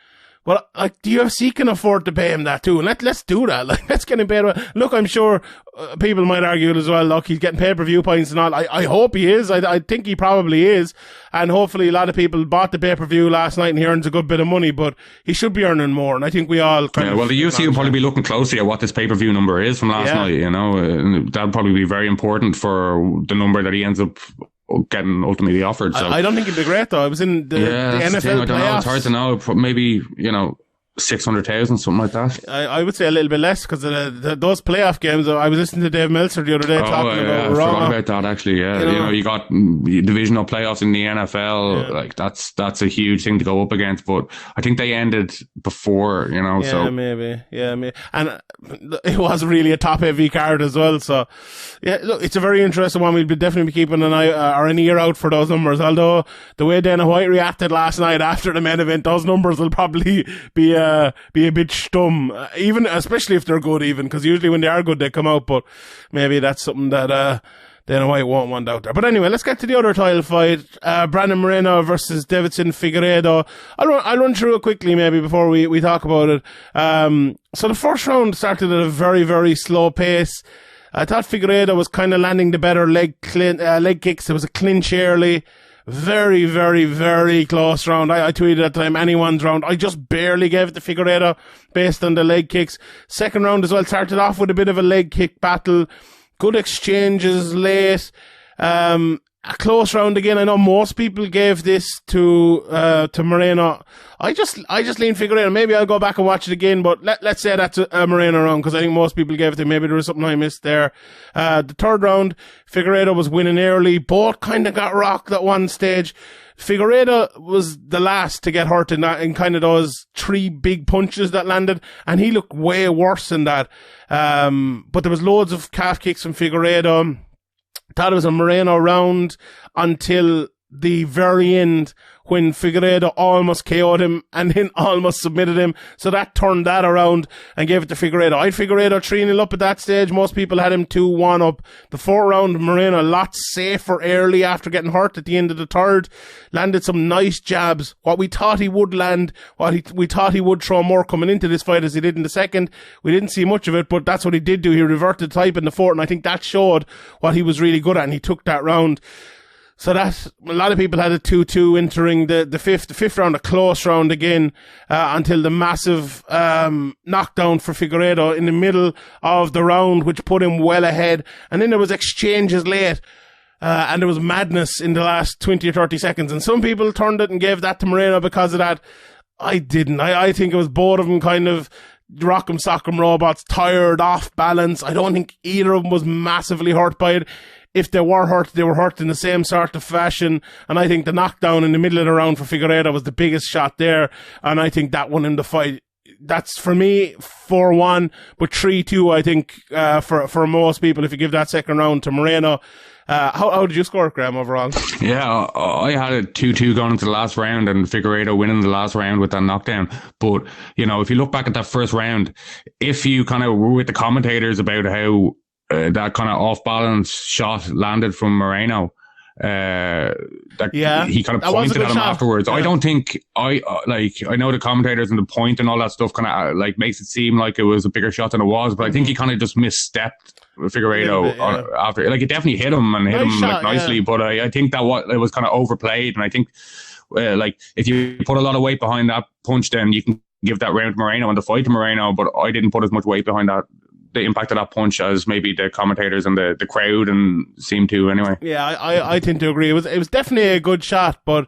S1: Well, like, the UFC can afford to pay him that too, and let's do that. Like, let's get him paid. Look, I'm sure people might argue it as well. Look, he's getting pay-per-view points and all. I hope he is. I think he probably is, and hopefully a lot of people bought the pay-per-view last night and he earns a good bit of money. But he should be earning more, and I think we all
S2: well, the UFC will probably be looking closely at what this pay-per-view number is from last night. You know, that'll probably be very important for the number that he ends up getting ultimately offered. So
S1: I don't think it'd be great though. I was in the NFL
S2: I don't know. It's hard to know. Maybe, you know, 600,000, something like that.
S1: I would say a little bit less, because those playoff games. I was listening to Dave Meltzer the other day talking about
S2: Raw. I forgot about that actually. Yeah, you know, you got divisional playoffs in the NFL. Yeah. Like that's a huge thing to go up against. But I think they ended before. You know, so
S1: maybe, and it was really a top heavy card as well. So yeah, look, it's a very interesting one. We'll definitely be keeping an eye or an ear out for those numbers. Although the way Dana White reacted last night after the main event, those numbers will probably be a bit stum, even especially if they're good, even because usually when they are good they come out. But maybe that's something that Dana White won't want out there. But anyway, let's get to the other title fight, Brandon Moreno versus Davidson Figueredo. I'll run through it quickly maybe before we talk about it. So the first round started at a very, very slow pace. I thought Figueredo was kind of landing the better leg kicks. There was a clinch early. Very, very, very close round. I tweeted at the time, anyone's round. I just barely gave it to Figueredo based on the leg kicks. Second round as well started off with a bit of a leg kick battle. Good exchanges late. a close round again. I know most people gave this to Moreno. I just lean Figueredo. Maybe I'll go back and watch it again, but let's say that's a Moreno round, because I think most people gave it to him. Maybe there was something I missed there. The third round, Figueredo was winning early. Both kind of got rocked at one stage. Figueredo was the last to get hurt in kind of those 3 big punches that landed, and he looked way worse than that. But there was loads of calf kicks from Figueredo. Thought it was a Moreno round until the very end, when Figueredo almost KO'd him and then almost submitted him. So that turned that around and gave it to Figueredo. I had Figueredo 3-0 up at that stage. Most people had him 2-1 up. The fourth round, Moreno a lot safer early after getting hurt at the end of the third. Landed some nice jabs. What we thought he would land, we thought he would throw more coming into this fight as he did in the second. We didn't see much of it, but that's what he did do. He reverted type in the fourth, and I think that showed what he was really good at, and he took that round. So that, a lot of people had a 2-2 entering the fifth round, a close round again, until the massive, knockdown for Figueredo in the middle of the round, which put him well ahead. And then there was exchanges late, and there was madness in the last 20 or 30 seconds. And some people turned it and gave that to Moreno because of that. I didn't. I think it was both of them kind of rock'em sock'em robots, tired, off balance. I don't think either of them was massively hurt by it. If they were hurt in the same sort of fashion. And I think the knockdown in the middle of the round for Figueredo was the biggest shot there. And I think that won him the fight. That's, for me, 4-1, but 3-2, I think, for most people, if you give that second round to Moreno. How did you score it, Graeme, overall? Yeah,
S2: I had a 2-2 going into the last round, and Figueredo winning the last round with that knockdown. But, if you look back at that first round, if you kind of were with the commentators about how that kind of off-balance shot landed from Moreno, he kind of pointed at him afterwards. Yeah. I don't think, I know the commentators and the point and all that stuff kind of makes it seem like it was a bigger shot than it was, but I think he kind of just misstepped Figueredo after. It definitely hit him and hit him nicely, but I think that it was kind of overplayed, and I think if you put a lot of weight behind that punch, then you can give that round to Moreno and the fight to Moreno, but I didn't put as much weight behind that, the impact of that punch, as maybe the commentators and the crowd and seemed to anyway. Yeah, I tend to agree. It was definitely a good shot, but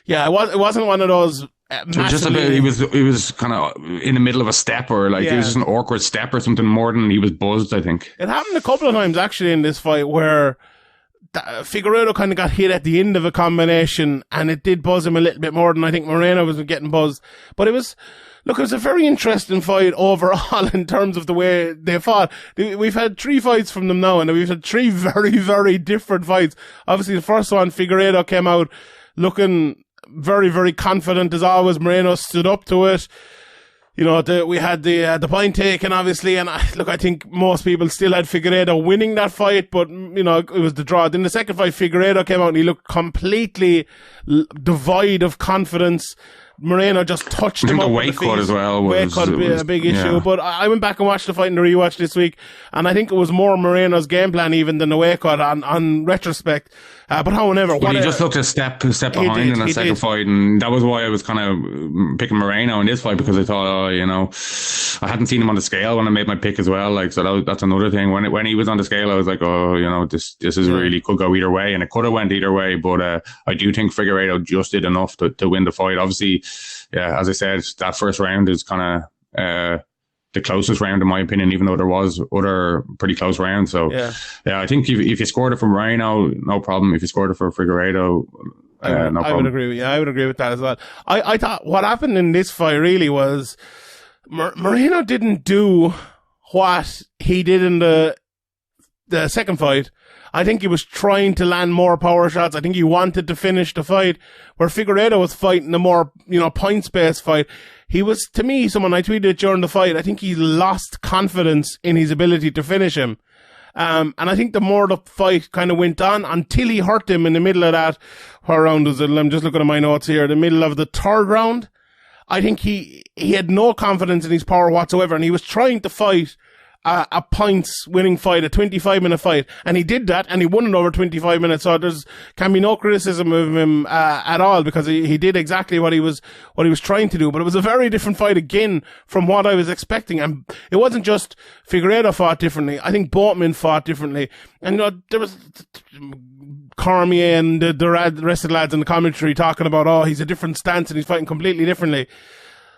S2: yeah, it wasn't one of those. It was just a bit. He was kind of in the middle of a step, or it was just an awkward step or something more than he was buzzed, I think. It happened a couple of times actually in this fight where Figueredo kind of got hit at the end of a combination, and it did buzz him a little bit more than I think Moreno was getting buzzed. But it was a very interesting fight overall in terms of the way they fought. We've had 3 fights from them now, and we've had 3 very, very different fights. Obviously, the first one, Figueredo came out looking very, very confident as always. Moreno stood up to it. We had the point taken, obviously, and I think most people still had Figueredo winning that fight, but, it was the draw. Then the second fight, Figueredo came out and he looked completely devoid of confidence. Moreno just touched him up. I think the weight cut as well was a big issue. But I went back and watched the fight in the rewatch this week, and I think it was more Moreno's game plan even than the weight cut on retrospect. But however, he just looked a step behind in that second fight, and that was why I was kind of picking Moreno in this fight, because I thought, I hadn't seen him on the scale when I made my pick as well. So that's another thing. When he was on the scale, I was like, this is really could go either way, and it could have went either way. But I do think Figueredo just did enough to win the fight. Obviously, as I said, that first round is kind of the closest round in my opinion, even though there was other pretty close rounds. So I think if you scored it from Moreno, no problem. If you scored it for Figueredo, no problem. I would agree with that as well. I thought what happened in this fight really was Moreno didn't do what he did in the second fight. I think he was trying to land more power shots. I think he wanted to finish the fight, where Figueredo was fighting a more, points-based fight. He was, to me, someone I tweeted during the fight, I think he lost confidence in his ability to finish him. And I think the more the fight kind of went on, until he hurt him in the middle of that, what round was it? I'm just looking at my notes here, the middle of the third round. I think he had no confidence in his power whatsoever, and he was trying to fight a points winning fight, a 25-minute fight, and he did that, and he won it over 25 minutes. So can be no criticism of him at all, because he did exactly what he was trying to do. But it was a very different fight again from what I was expecting, and it wasn't just Figueredo fought differently. I think both men fought differently, and there was
S1: Cormier and the rest of the lads in the commentary talking about, oh, he's a different stance and he's fighting completely differently.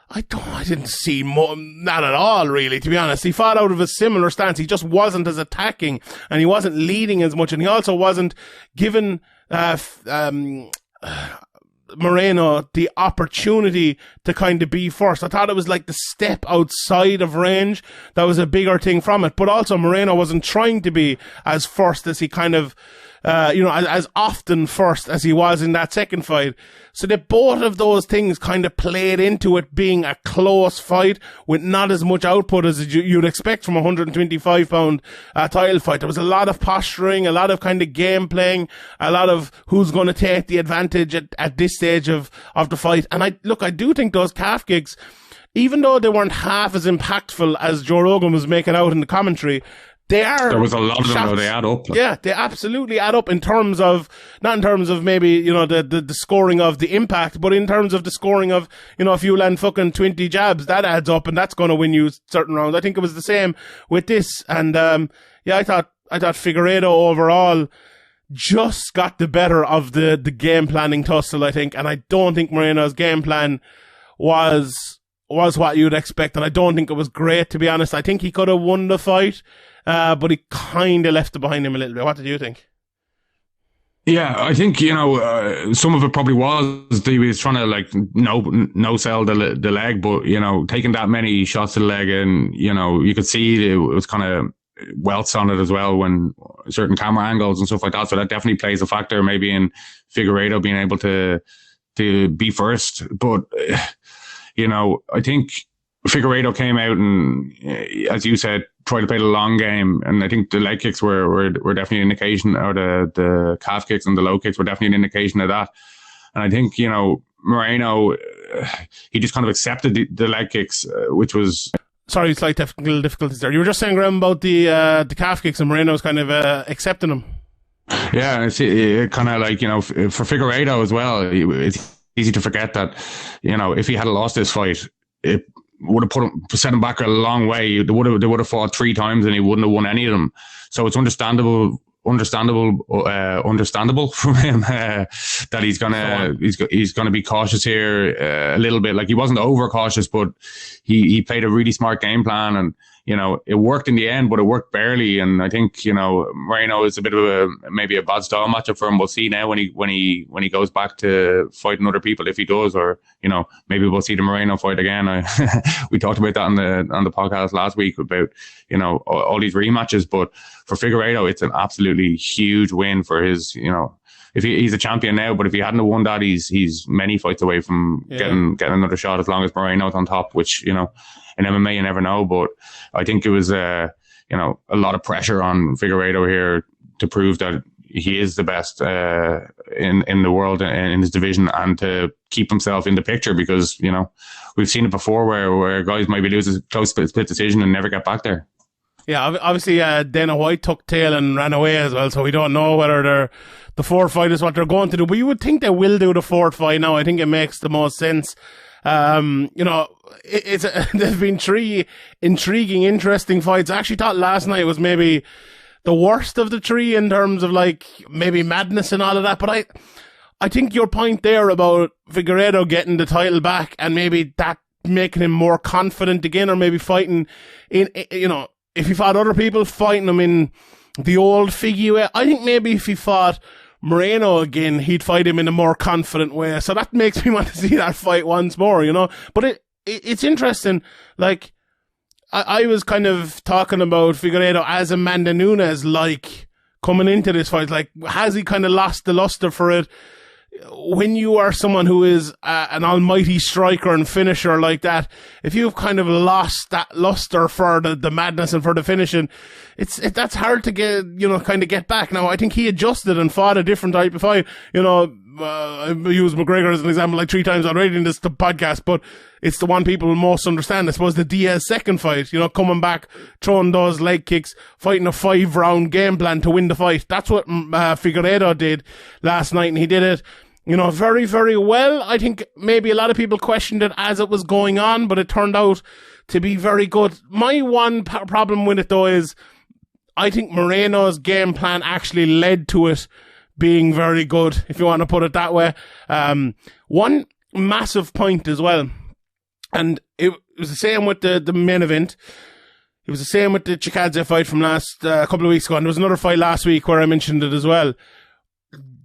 S1: I didn't see that at all, really, to be honest. He fought out of a similar stance. He just wasn't as attacking, and he wasn't leading as much, and he also wasn't given Moreno the opportunity to kind of be first. I thought it was like the step outside of range that was a bigger thing from it. But also Moreno wasn't trying to be as first as he kind of, as often first as he was in that second fight. So that both of those things kind of played into it being a close fight with not as much output as you'd expect from a 125-pound title fight. There was a lot of posturing, a lot of kind of game playing, a lot of who's going to take the advantage at this stage of the fight. And I do think those calf kicks, even though they weren't half as impactful as Joe Rogan was making out in the commentary, there was a lot of them, though, they add up. Yeah, they absolutely add up in terms of, not in terms of maybe, the scoring of the impact, but in terms of the scoring of, if you land fucking 20 jabs, that adds up and that's going to win you certain rounds. I think it was the same with this. And, I thought Figueredo overall just got the better of the game planning tussle, I think. And I don't think Moreno's game plan was what you'd expect. And I don't think it was great, to be honest. I think he could have won the fight. But he kind of left it behind him a little bit. What did you think?
S2: Yeah, I think, some of it probably was he was trying to no sell the leg, but, taking that many shots to the leg and, you could see it was kind of welts on it as well when certain camera angles and stuff like that. So that definitely plays a factor maybe in Figueredo being able to be first. But, I think Figueredo came out and, as you said, tried to play the long game, and I think the leg kicks were definitely an indication, or the calf kicks and the low kicks were definitely an indication of that. And I think, Moreno, he just kind of accepted the leg kicks, which was...
S1: Sorry, slight technical difficulties there. You were just saying, Graeme, about the calf kicks, and Moreno's kind of accepting them.
S2: Yeah, it's kind of like, for Figueredo as well, it's easy to forget that, if he had lost this fight, it would have set him back a long way. They would have fought 3 times and he wouldn't have won any of them. So it's understandable from him that he's gonna be cautious here a little bit. Like, he wasn't over cautious, but he played a really smart game plan, and it worked in the end, but it worked barely. And I think Moreno is a bit of maybe a bad style matchup for him. We'll see now when he goes back to fighting other people, if he does, or maybe we'll see the Moreno fight again. We talked about that on the podcast last week about all these rematches. But for Figueredo, it's an absolutely huge win for his if he's a champion now, but if he hadn't won that, he's many fights away from getting another shot, as long as Moreno's on top, which in MMA you never know. But I think it was a lot of pressure on Figueredo here to prove that he is the best in the world in his division, and to keep himself in the picture, because we've seen it before where guys maybe lose a close split decision and never get back there.
S1: Yeah, obviously Dana White took tail and ran away as well, so we don't know whether the fourth fight is what they're going to do. But you would think they will do the fourth fight now. I think it makes the most sense. There's been 3 intriguing, interesting fights. I actually thought last night was maybe the worst of the 3 in terms of maybe madness and all of that. But I think your point there about Figueredo getting the title back and maybe that making him more confident again, or maybe fighting in if he fought other people, fighting him in the old Figgy way. I think maybe if he fought Moreno again, he'd fight him in a more confident way. So that makes me want to see that fight once more, But it's interesting. Like, I was kind of talking about Figueredo as Amanda Nunes, coming into this fight. Like, has he kind of lost the luster for it? When you are someone who is an almighty striker and finisher like that, if you've kind of lost that luster for the madness and for the finishing, that's hard to get, kind of get back. Now, I think he adjusted and fought a different type of fight. I use McGregor as an example 3 times already in this podcast, but it's the one people most understand. I suppose the Diaz second fight, coming back, throwing those leg kicks, fighting a 5-round game plan to win the fight. That's what Figueredo did last night, and he did it very, very well. I think maybe a lot of people questioned it as it was going on, but it turned out to be very good. My one problem with it, though, is I think Moreno's game plan actually led to it being very good, if you want to put it that way. One massive point as well, and it was the same with the main event. It was the same with the Chikadze fight from last couple of weeks ago, and there was another fight last week where I mentioned it as well.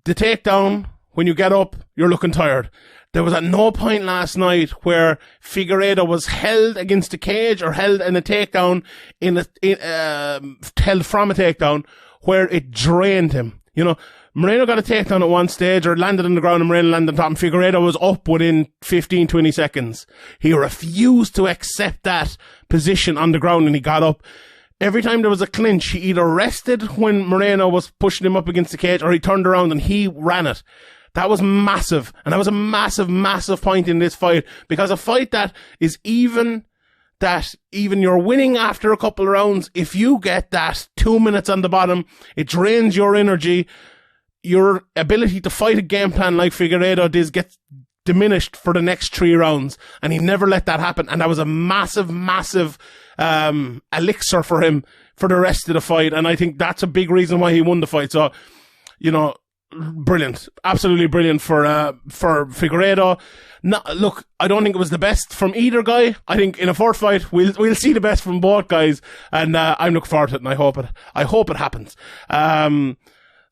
S1: The takedown, when you get up, you're looking tired. There was at no point last night where Figueredo was held against the cage or held in a takedown, held from a takedown, where it drained him. You know, Moreno got a takedown at one stage, or landed on the ground, and Moreno landed on top, and Figueredo was up within 15, 20 seconds. He refused to accept that position on the ground, and he got up. Every time there was a clinch, he either rested when Moreno was pushing him up against the cage, or he turned around and he ran it. That was massive, and that was a massive, massive point in this fight, because a fight that even you're winning after a couple of rounds, if you get that 2 minutes on the bottom, it drains your energy. Your ability to fight a game plan like Figueredo does gets diminished for the next 3 rounds, and he never let that happen, and that was a massive, massive elixir for him for the rest of the fight, and I think that's a big reason why he won the fight. So, you know, brilliant, absolutely brilliant for Figueredo. No, look, I don't think it was the best from either guy. I think in a fourth fight we'll see the best from both guys, and I'm looking forward to it, and I hope it happens.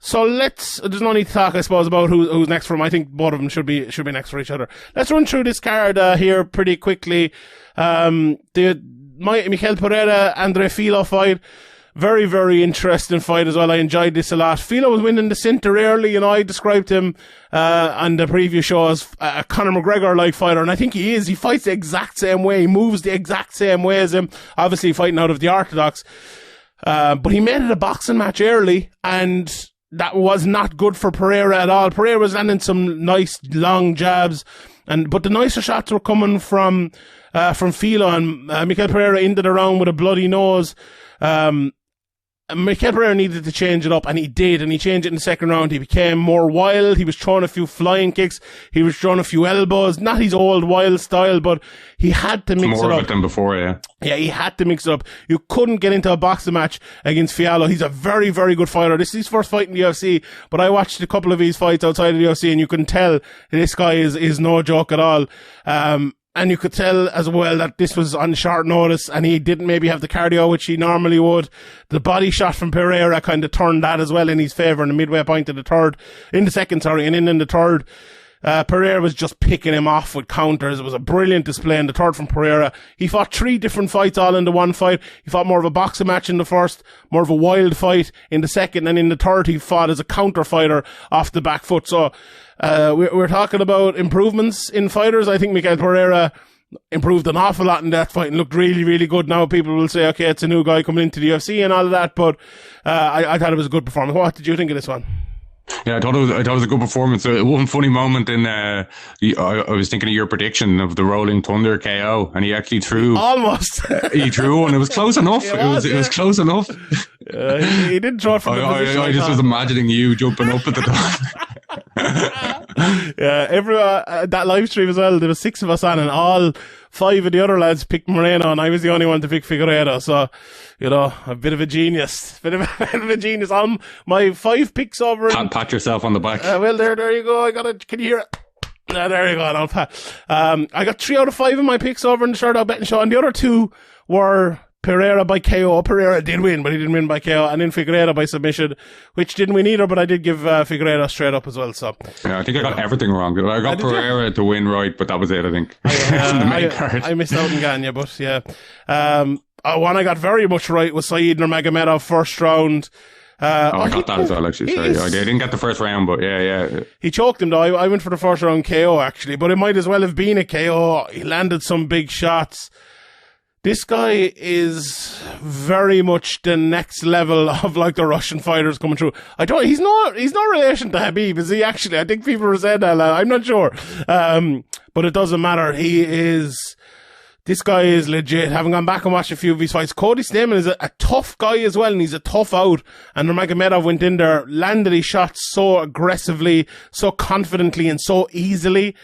S1: So there's no need to talk, I suppose, about who's next for him. I think both of them should be next for each other. Let's run through this card here pretty quickly. The Mikel Pereira-Andre Filo fight. Very, very interesting fight as well. I enjoyed this a lot. Filo was winning the center early. You know, I described him on the previous show as a Conor McGregor-like fighter, and I think he is. He fights the exact same way. He moves the exact same way as him. Obviously fighting out of the orthodox. But he made it a boxing match early, and that was not good for Pereira at all. Pereira was landing some nice long jabs, but the nicer shots were coming from Filo, and Mikel Pereira ended the round with a bloody nose. Mikel Pereira needed to change it up, and he did, and he changed it in the second round. He became more wild. He was throwing a few flying kicks. He was throwing a few elbows. Not his old wild style, but he had to mix it up.
S2: More of it than before, yeah.
S1: Yeah, he had to mix it up. You couldn't get into a boxing match against Fiallo. He's a very, very good fighter. This is his first fight in the UFC, but I watched a couple of his fights outside of the UFC, and you can tell this guy is no joke at all. And you could tell as well that this was on short notice, and he didn't maybe have the cardio which he normally would. The body shot from Pereira kind of turned that as well in his favour in the midway point of the second, and in the third, Pereira was just picking him off with counters. It was a brilliant display in the third from Pereira. He fought 3 different fights all into one fight. He fought more of a boxing match in the first, more of a wild fight in the second, and in the third he fought as a counter fighter off the back foot. So we're talking about improvements in fighters. I think Mikel Pereira improved an awful lot in that fight and looked really, really good. Now people will say, okay, it's a new guy coming into the UFC and all of that, but I thought it was a good performance. What did you think of this one?
S2: Yeah, I thought it was a good performance. One funny moment I was thinking of your prediction of the Rolling Thunder KO, and he actually threw
S1: almost.
S2: He threw one. It was close enough. It was close enough.
S1: He didn't draw it from the position.
S2: I just was imagining you jumping up at the top.
S1: Yeah, everyone that live stream as well. There were 6 of us on, and all 5 of the other lads picked Moreno, and I was the only one to pick Figueredo. So, you know, a bit of a genius. On my 5 picks over.
S2: Pat yourself on the back.
S1: Well, there you go. Can you hear it? There you go. I'll pat. I got 3 out of 5 of my picks over in the Short Out Betting Show, and the other 2 were Pereira by KO. Pereira did win, but he didn't win by KO. And then Figueredo by submission, which didn't win either, but I did give Figueredo straight up as well. So
S2: yeah, I think I got everything wrong. I got Pereira to win right, but that was it, I think.
S1: I missed out on Gane, but yeah. One I got very much right was Saeed Nurmagomedov first round.
S2: I got that as well, actually. Sorry. I didn't get the first round, but yeah.
S1: He choked him, though. I went for the first round KO, actually, but it might as well have been a KO. He landed some big shots. This guy is very much the next level of like the Russian fighters coming through. He's no relation to Khabib, is he actually? I think people have said that. I'm not sure. But it doesn't matter. This guy is legit. Having gone back and watched a few of his fights, Cody Stamen is a tough guy as well, and he's a tough out. And Nurmagomedov went in there, landed his shots so aggressively, so confidently, and so easily.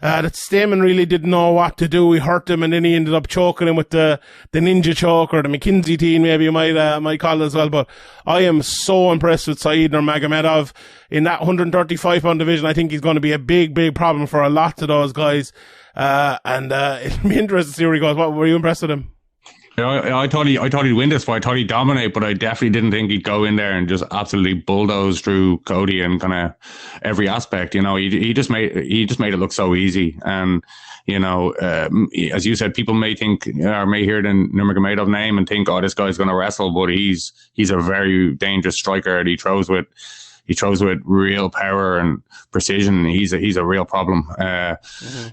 S1: that Stamen really didn't know what to do. He hurt him, and then he ended up choking him with the ninja choke, or the McKinsey team, maybe you might call it as well. But I am so impressed with Said Nurmagomedov in that 135-pound division. I think he's going to be a big problem for a lot of those guys. And it'll be interesting to see where he goes. What were you impressed with him?
S2: Yeah, I thought he'd win this fight. I thought he'd dominate, but I definitely didn't think he'd go in there and just absolutely bulldoze through Cody and kind of every aspect. You know, he just made it look so easy. And you know, as you said, people may think or may hear the Nurmagomedov name and think, oh, this guy's going to wrestle, but he's a very dangerous striker, and he throws with real power and precision. He's a real problem.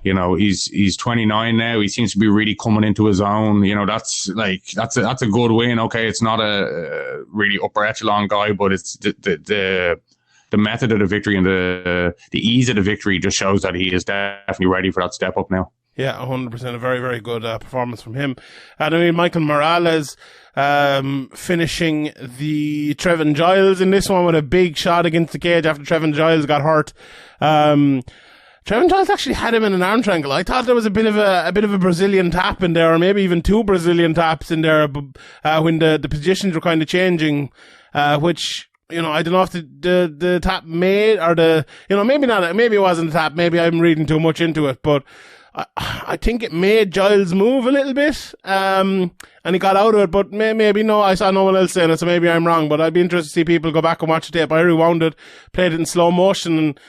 S2: You know, he's 29 now. He seems to be really coming into his own. You know, that's a good win. Okay, it's not a really upper echelon guy, but it's the method of the victory and the ease of the victory just shows that he is definitely ready for that step up now.
S1: Yeah, 100%. A very, very good performance from him. And I mean, Michael Morales finishing the Trevin Giles in this one with a big shot against the cage after Trevin Giles got hurt. Trevin Giles actually had him in an arm triangle. I thought there was a bit of a Brazilian tap in there, or maybe even two Brazilian taps in there when the positions were kind of changing, which, you know, I don't know if the tap made, or maybe not, maybe it wasn't a tap, maybe I'm reading too much into it, but I think it made Giles move a little bit, and he got out of it, but maybe no, I saw no one else saying it, so maybe I'm wrong, but I'd be interested to see people go back and watch the tape. I rewound it, played it in slow motion, and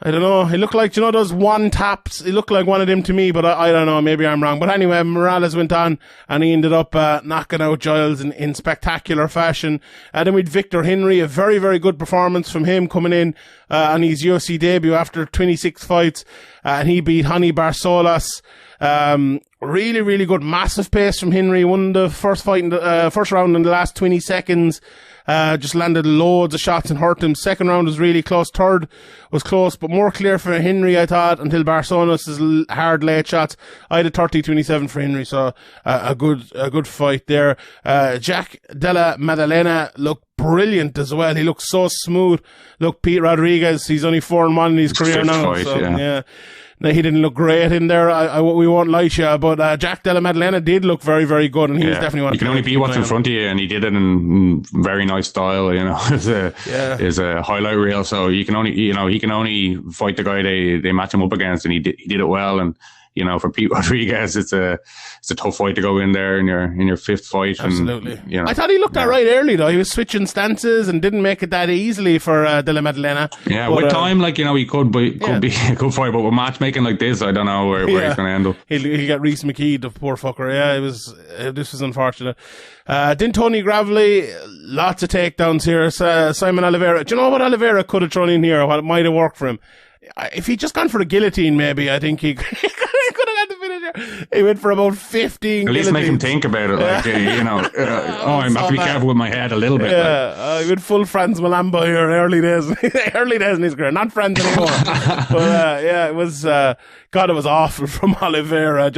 S1: I don't know, it looked like, you know, those one taps, it looked like one of them to me, but I don't know, maybe I'm wrong. But anyway, Morales went on, and he ended up knocking out Giles in spectacular fashion. Then we'd Victor Henry, a very, very good performance from him coming in on his UFC debut after 26 fights, and he beat Hani Barsolas. Really, really good, massive pace from Henry. Won the first fight in the first round in the last 20 seconds. Just landed loads of shots and hurt him. Second round was really close. Third was close, but more clear for Henry, I thought, until Barsonas' hard late shots. I had a 30-27 for Henry, so a good fight there. Jack Della Maddalena looked brilliant as well. He looked so smooth. Look, Pete Rodriguez, he's only 4-1 in his career now.
S2: Fight,
S1: so, yeah. No, he didn't look great in there. We won't lie to you, but Jack Della Maddalena did look very, very good, and he was definitely one.
S2: You can only beat what's in front of you, and he did it in very nice style. You know, is a highlight reel. So he can only fight the guy they match him up against, and he did it well. And you know, for Pete Rodriguez, it's a tough fight to go in there in your fifth fight.
S1: Absolutely.
S2: And, you know,
S1: I thought he looked all right early though. He was switching stances and didn't make it that easily for Della Maddalena.
S2: Yeah, but, with time, like, you know, he could be a good fight, but with matchmaking like this, I don't know where he's going to end up.
S1: He'll get Reese McKee, the poor fucker. Yeah, this was unfortunate. Then Tony Gravely, lots of takedowns here. Simon Oliveira. Do you know what Oliveira could have thrown in here? What might have worked for him? If he'd just gone for the guillotine, maybe, I think he could have had the finisher. He went for about 15
S2: At least make him think about it, like, you know, I have to be careful with my head a little bit.
S1: Yeah, he went full Franz Malamba here in early days in his career. Not Franz anymore. But, it was, God, it was awful from Oliveira.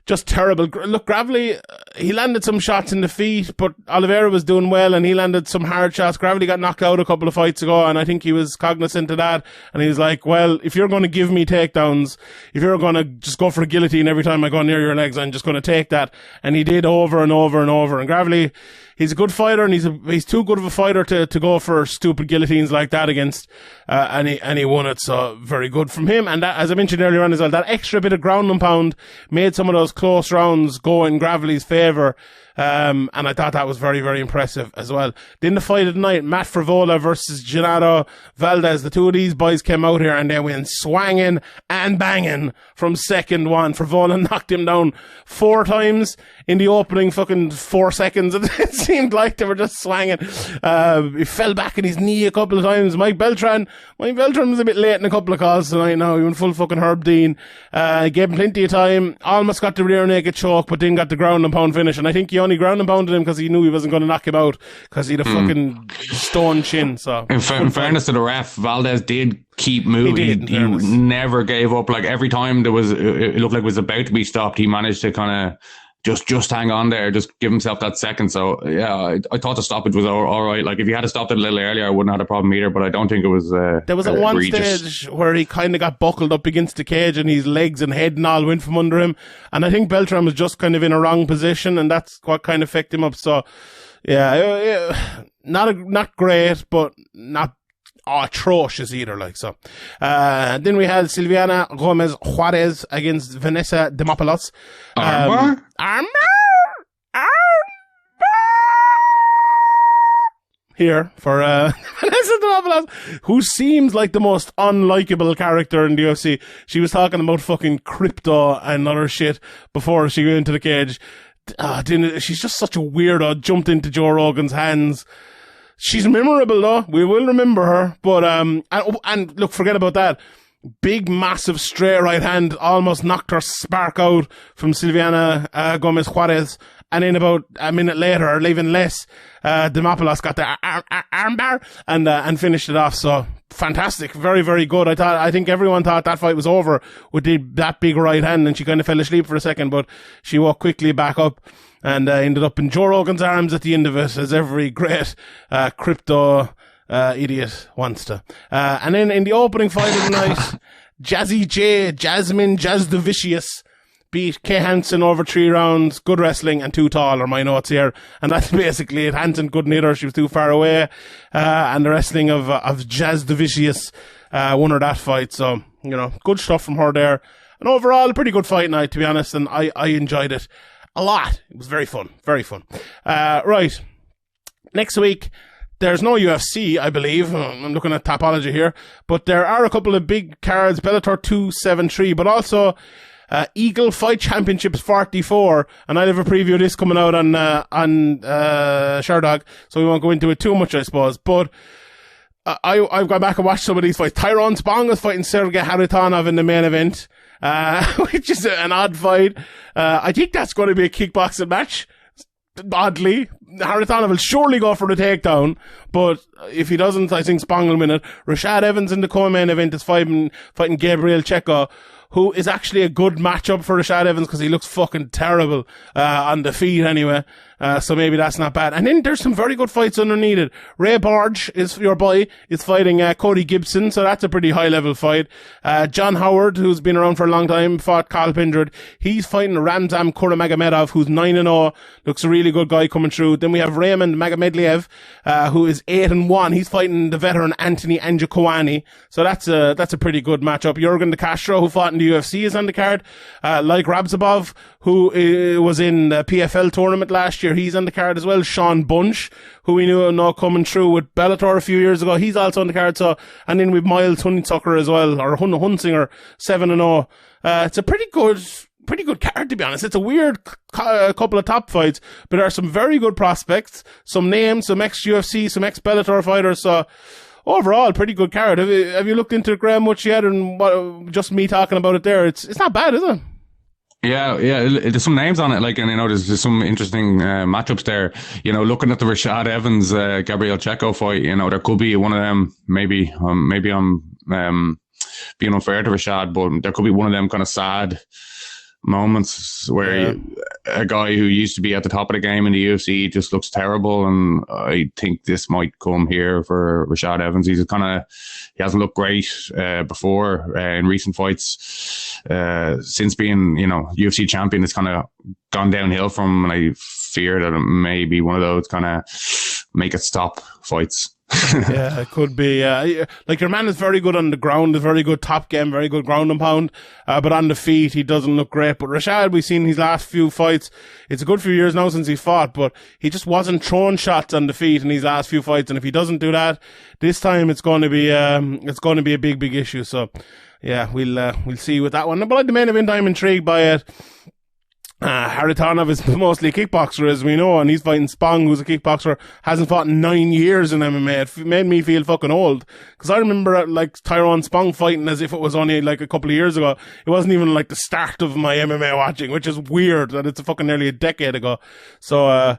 S1: Just terrible. Look, Gravely, he landed some shots in the feet, but Oliveira was doing well, and he landed some hard shots. Gravely got knocked out a couple of fights ago, and I think he was cognizant of that. And he was like, well, if you're going to give me takedowns, if you're going to just go for a guillotine every time I go near your legs, I'm just going to take that. And he did over and over and over. And Gravely, he's a good fighter, and he's too good of a fighter to go for stupid guillotines like that against, and he won it. So very good from him. And that, as I mentioned earlier on as well, that extra bit of ground and pound made some of those close rounds go in Gravely's favour. And I thought that was very, very impressive as well. Then the fight of the night, Matt Fravola versus Gennado Valdez. The two of these boys came out here and they went swanging and banging from second one. Fravola knocked him down 4 times in the opening fucking 4 seconds. It seemed like they were just swanging. He fell back in his knee a couple of times. Mike Beltran was a bit late in a couple of calls tonight now. He went full fucking Herb Dean. Gave him plenty of time. Almost got the rear naked choke, but then got the ground and pound finish. And I think he only ground and pounded him because he knew he wasn't going to knock him out because he had a fucking stone chin. So
S2: in fairness to the ref, Valdez did keep moving. He never gave up. Like every time it looked like it was about to be stopped, he managed to kind of just hang on there, just give himself that second. So yeah, I thought the stoppage was all right. Like if he had stopped it a little earlier, I wouldn't have had a problem either. But I don't think it was.
S1: There was at one stage where he kind of got buckled up against the cage, and his legs and head and all went from under him. And I think Beltran was just kind of in a wrong position, and that's what kind of fucked him up. So yeah, not great, but not atrocious either, like so. Then we had Silviana Gomez Juarez against Vanessa Dempalas.
S2: Armbar?
S1: Here for Vanessa Dempalas, who seems like the most unlikable character in the UFC. She was talking about fucking crypto and other shit before she went into the cage. She's just such a weirdo. Jumped into Joe Rogan's hands. She's memorable though. We will remember her. But and look, forget about that. Big, massive straight right hand almost knocked her spark out from Silviana Gomez Juarez. And then about a minute later, or even less, Dempalas got the armbar and finished it off. So fantastic, very, very good. I think everyone thought that fight was over with that big right hand, and she kind of fell asleep for a second, but she woke quickly back up and ended up in Joe Rogan's arms at the end of it, as every great crypto idiot wants to. And then in the opening fight of the night, Jasmine Jazz the Vicious beat Kay Hansen over 3 rounds. Good wrestling and too tall are my notes here. And that's basically it. Hansen couldn't hit her. She was too far away. And the wrestling of Jazz the Vicious won her that fight. So, good stuff from her there. And overall, a pretty good fight night, to be honest. And I enjoyed it a lot. It was very fun. Very fun. Right. Next week, there's no UFC, I believe. I'm looking at Tapology here. But there are a couple of big cards. Bellator 273, but also Eagle Fight Championships 44, and I'll have a preview of this coming out on Sherdog, so we won't go into it too much, I suppose. But I've gone back and watched some of these fights. Tyrone Spong was fighting Sergey Haritonov in the main event, which is an odd fight. I think that's going to be a kickboxing match. Oddly, Haritonov will surely go for the takedown, but if he doesn't, I think Spong will win it. Rashad Evans in the co-main event is fighting Gabriel Checo, who is actually a good matchup for Rashad Evans because he looks fucking terrible on the feet anyway. So maybe that's not bad. And then there's some very good fights underneath it. Ray Borge is your boy, is fighting Cody Gibson, so that's a pretty high level fight. John Howard, who's been around for a long time, fought Carl Pindred. He's fighting Ramzan Kuramagomedov, who's 9-0, looks a really good guy coming through. Then we have Raymond Magomedliev, who is 8-1. He's fighting the veteran Anthony Njokuani. So that's a pretty good matchup. Jurgen De Castro, who fought in the UFC, is on the card. Like Rabzabov, who was in the PFL tournament last year, he's on the card as well. Sean Bunch, who we know coming through with Bellator a few years ago, he's also on the card. So, and then we've Miles Hunsucker as well, or Hunsinger, 7-0. It's a pretty good card, to be honest. It's a weird couple of top fights, but there are some very good prospects, some names, some ex-UFC, some ex-Bellator fighters. So overall, pretty good card. Have you looked into it, Graeme, much yet? And just me talking about it there, it's not bad, is it?
S2: Yeah, there's some names on it, like, and there's some interesting matchups there. Looking at the Rashad Evans, Gabriel Checo fight, there could be one of them. Maybe I'm being unfair to Rashad, but there could be one of them kind of sad moments where a guy who used to be at the top of the game in the UFC just looks terrible, and I think this might come here for Rashad Evans. He hasn't looked great before in recent fights. Since being UFC champion, it's kind of gone downhill from him, and I fear that it may be one of those kind of make it stop fights.
S1: Yeah, it could be. Like, your man is very good on the ground, is very good top game, very good ground and pound, but on the feet he doesn't look great. But Rashad, we've seen his last few fights, it's a good few years now since he fought, but he just wasn't throwing shots on the feet in his last few fights, and if he doesn't do that this time, it's going to be a big issue. So yeah, we'll see with that one. But like the main event, I'm intrigued by it. Haritonov is mostly a kickboxer, as we know, and he's fighting Spong, who's a kickboxer, hasn't fought in 9 years in MMA. It made me feel fucking old, because I remember Tyrone Spong fighting as if it was only a couple of years ago. It wasn't even the start of my MMA watching, which is weird that it's fucking nearly a decade ago. So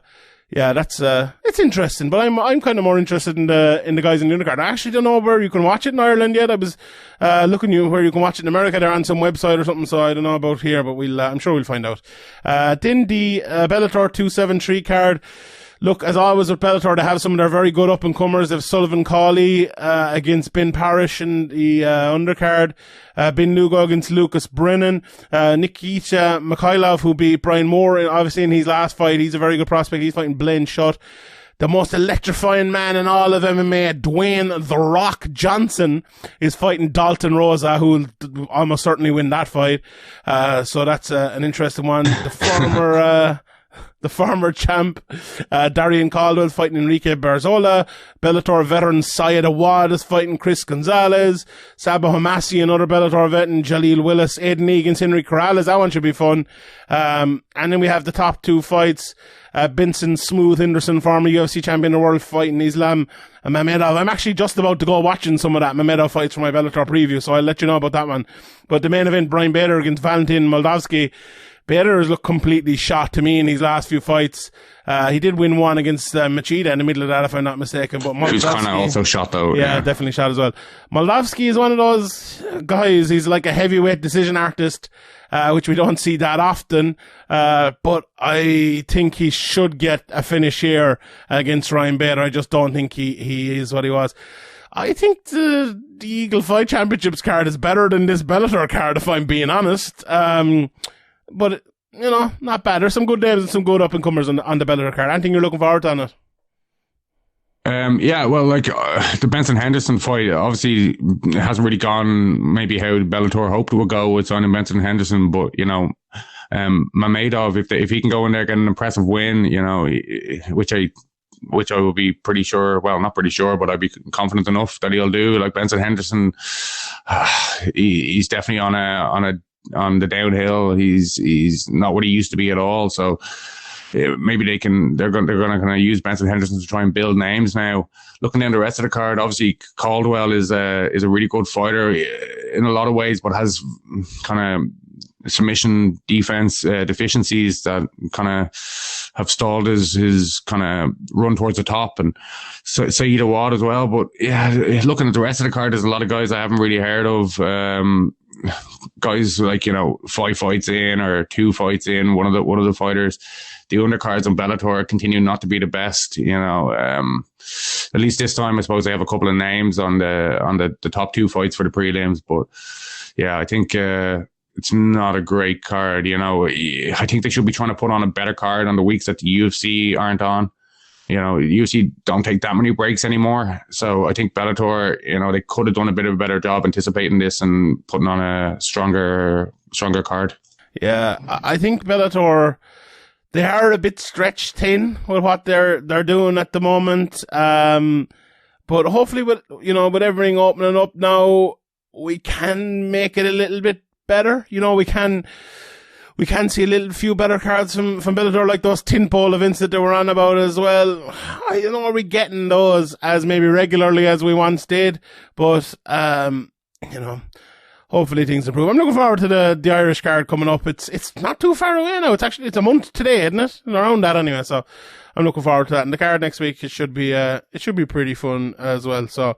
S1: Yeah, that's it's interesting, but I'm kind of more interested in the guys in the undercard. I actually don't know where you can watch it in Ireland yet. I was looking where you can watch it in America. They're on some website or something, so I don't know about here, but I'm sure we'll find out. Then the Bellator 273 card. Look, as always with Bellator, they have some of their very good up-and-comers. They have Sullivan Cawley against Ben Parrish in the undercard. Ben Lugo against Lucas Brennan. Nikita Mikhailov, who beat Brian Moore, obviously, in his last fight. He's a very good prospect. He's fighting Blaine Shutt. The most electrifying man in all of MMA, Dwayne The Rock Johnson, is fighting Dalton Rosa, who will almost certainly win that fight. So that's an interesting one. The former champ, Darian Caldwell, fighting Enrique Barzola. Bellator veteran Syed Awad is fighting Chris Gonzalez. Saba Hamasi, another Bellator vet, and Jaleel Willis. Aiden Egan's Henry Corrales. That one should be fun. And then we have the top two fights. Benson Smooth Henderson, former UFC champion of the world, fighting Islam Mamedov. I'm actually just about to go watching some of that Mamedov fights for my Bellator preview, so I'll let you know about that one. But the main event, Brian Bader against Valentin Moldavsky. Bader has looked completely shot to me in his last few fights. He did win one against Machida in the middle of that, if I'm not mistaken. But Moldavsky,
S2: he's kind of also shot, though.
S1: Yeah, definitely shot as well. Moldavsky is one of those guys. He's like a heavyweight decision artist, which we don't see that often. But I think he should get a finish here against Ryan Bader. I just don't think he is what he was. I think the Eagle Fight Championships card is better than this Bellator card, if I'm being honest. But, you know, not bad. There's some good names and some good up-and-comers on the Bellator card. Anything you're looking forward to on it?
S2: Yeah, well, like the Benson Henderson fight obviously hasn't really gone maybe how Bellator hoped it would go with signing Benson Henderson, but, you know, Mamedov, if he can go in there, get an impressive win, you know, which I will be pretty sure, well, not pretty sure, but I'd be confident enough that he'll do. Like Benson Henderson, he's definitely on the downhill. He's not what he used to be at all. So maybe they're going to kind of use Benson Henderson to try and build names now. Looking down the rest of the card, obviously Caldwell is a really good fighter in a lot of ways, but has kind of submission defense deficiencies that kind of have stalled his kind of run towards the top, and Saeed Awad as well. But yeah, looking at the rest of the card, there's a lot of guys I haven't really heard of. Guys like, you know, 5 fights in or 2 fights in, one of the fighters. The undercards on Bellator continue not to be the best, you know. At least this time, I suppose they have a couple of names on the top 2 fights for the prelims. But yeah, I think it's not a great card, you know. I think they should be trying to put on a better card on the weeks that the UFC aren't on. You know, UFC don't take that many breaks anymore. So I think Bellator, you know, they could have done a bit of a better job anticipating this and putting on a stronger card. Yeah,
S1: I think Bellator, they are a bit stretched thin with what they're doing at the moment. But hopefully with everything opening up now, we can make it a little bit better. You know, we can see a few better cards from Bellator, like those tin pole events that they were on about as well. I don't know, are we getting those as maybe regularly as we once did? But, you know, hopefully things improve. I'm looking forward to the Irish card coming up. It's not too far away now. It's a month today, isn't it? Around that anyway. So I'm looking forward to that. And the card next week, it should be pretty fun as well. So,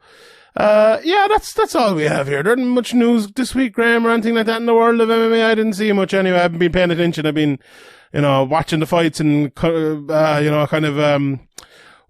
S1: yeah, that's all we have here. There isn't much news this week, Graeme, or anything like that in the world of MMA. I didn't see much anyway. I haven't been paying attention. I've been, you know, watching the fights and, you know, kind of,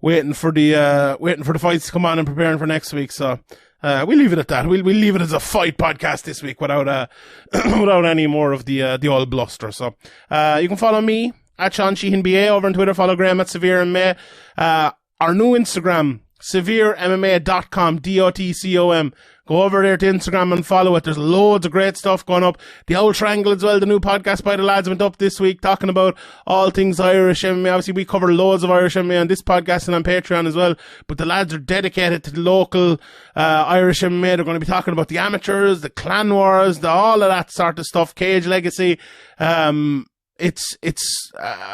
S1: waiting for the fights to come on and preparing for next week. So, we'll leave it at that. We'll leave it as a fight podcast this week without any more of the old bluster. So, you can follow me at Sean Sheehan BA over on Twitter. Follow Graeme at Severe MMA. Our new Instagram, severemma.com, DOTCOM. Go over there to Instagram and follow it. There's loads of great stuff going up. The Old Triangle as well, the new podcast by the lads, went up this week talking about all things Irish MMA. Obviously, we cover loads of Irish MMA on this podcast and on Patreon as well. But the lads are dedicated to the local Irish MMA. They're going to be talking about the amateurs, the clan wars, all of that sort of stuff, Cage Legacy. it's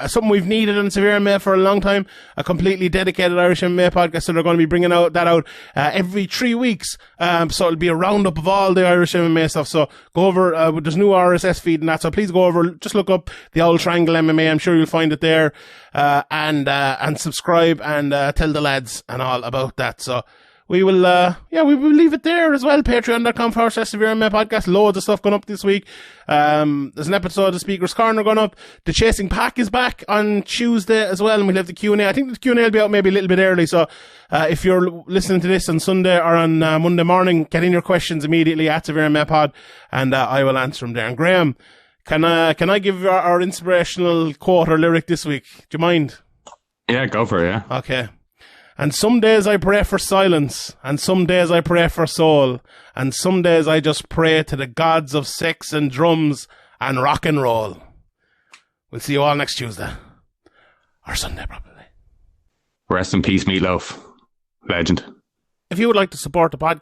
S1: something we've needed on Severe MMA for a long time. A completely dedicated Irish MMA podcast. So they're going to be bringing that out every 3 weeks. So it'll be a roundup of all the Irish MMA stuff. So go over, there's new RSS feed and that. So please go over, just look up the Old Triangle MMA. I'm sure you'll find it there. And subscribe and tell the lads and all about that. So we will leave it there as well. Patreon.com/Severe MMA podcast. Loads of stuff going up this week. There's an episode of Speaker's Corner going up. The Chasing Pack is back on Tuesday as well, and we'll have the Q&A. I think the Q&A will be out maybe a little bit early, so if you're listening to this on Sunday or on Monday morning, get in your questions immediately at Severe MMA Pod, and I will answer them there. And Graeme, can I give our inspirational quote or lyric this week? Do you mind?
S2: Yeah, go for it, yeah.
S1: Okay. And some days I pray for silence, and some days I pray for soul, and some days I just pray to the gods of sex and drums and rock and roll. We'll see you all next Tuesday. Or Sunday, probably.
S2: Rest in peace, Meatloaf. Legend.
S1: If you would like to support the podcast,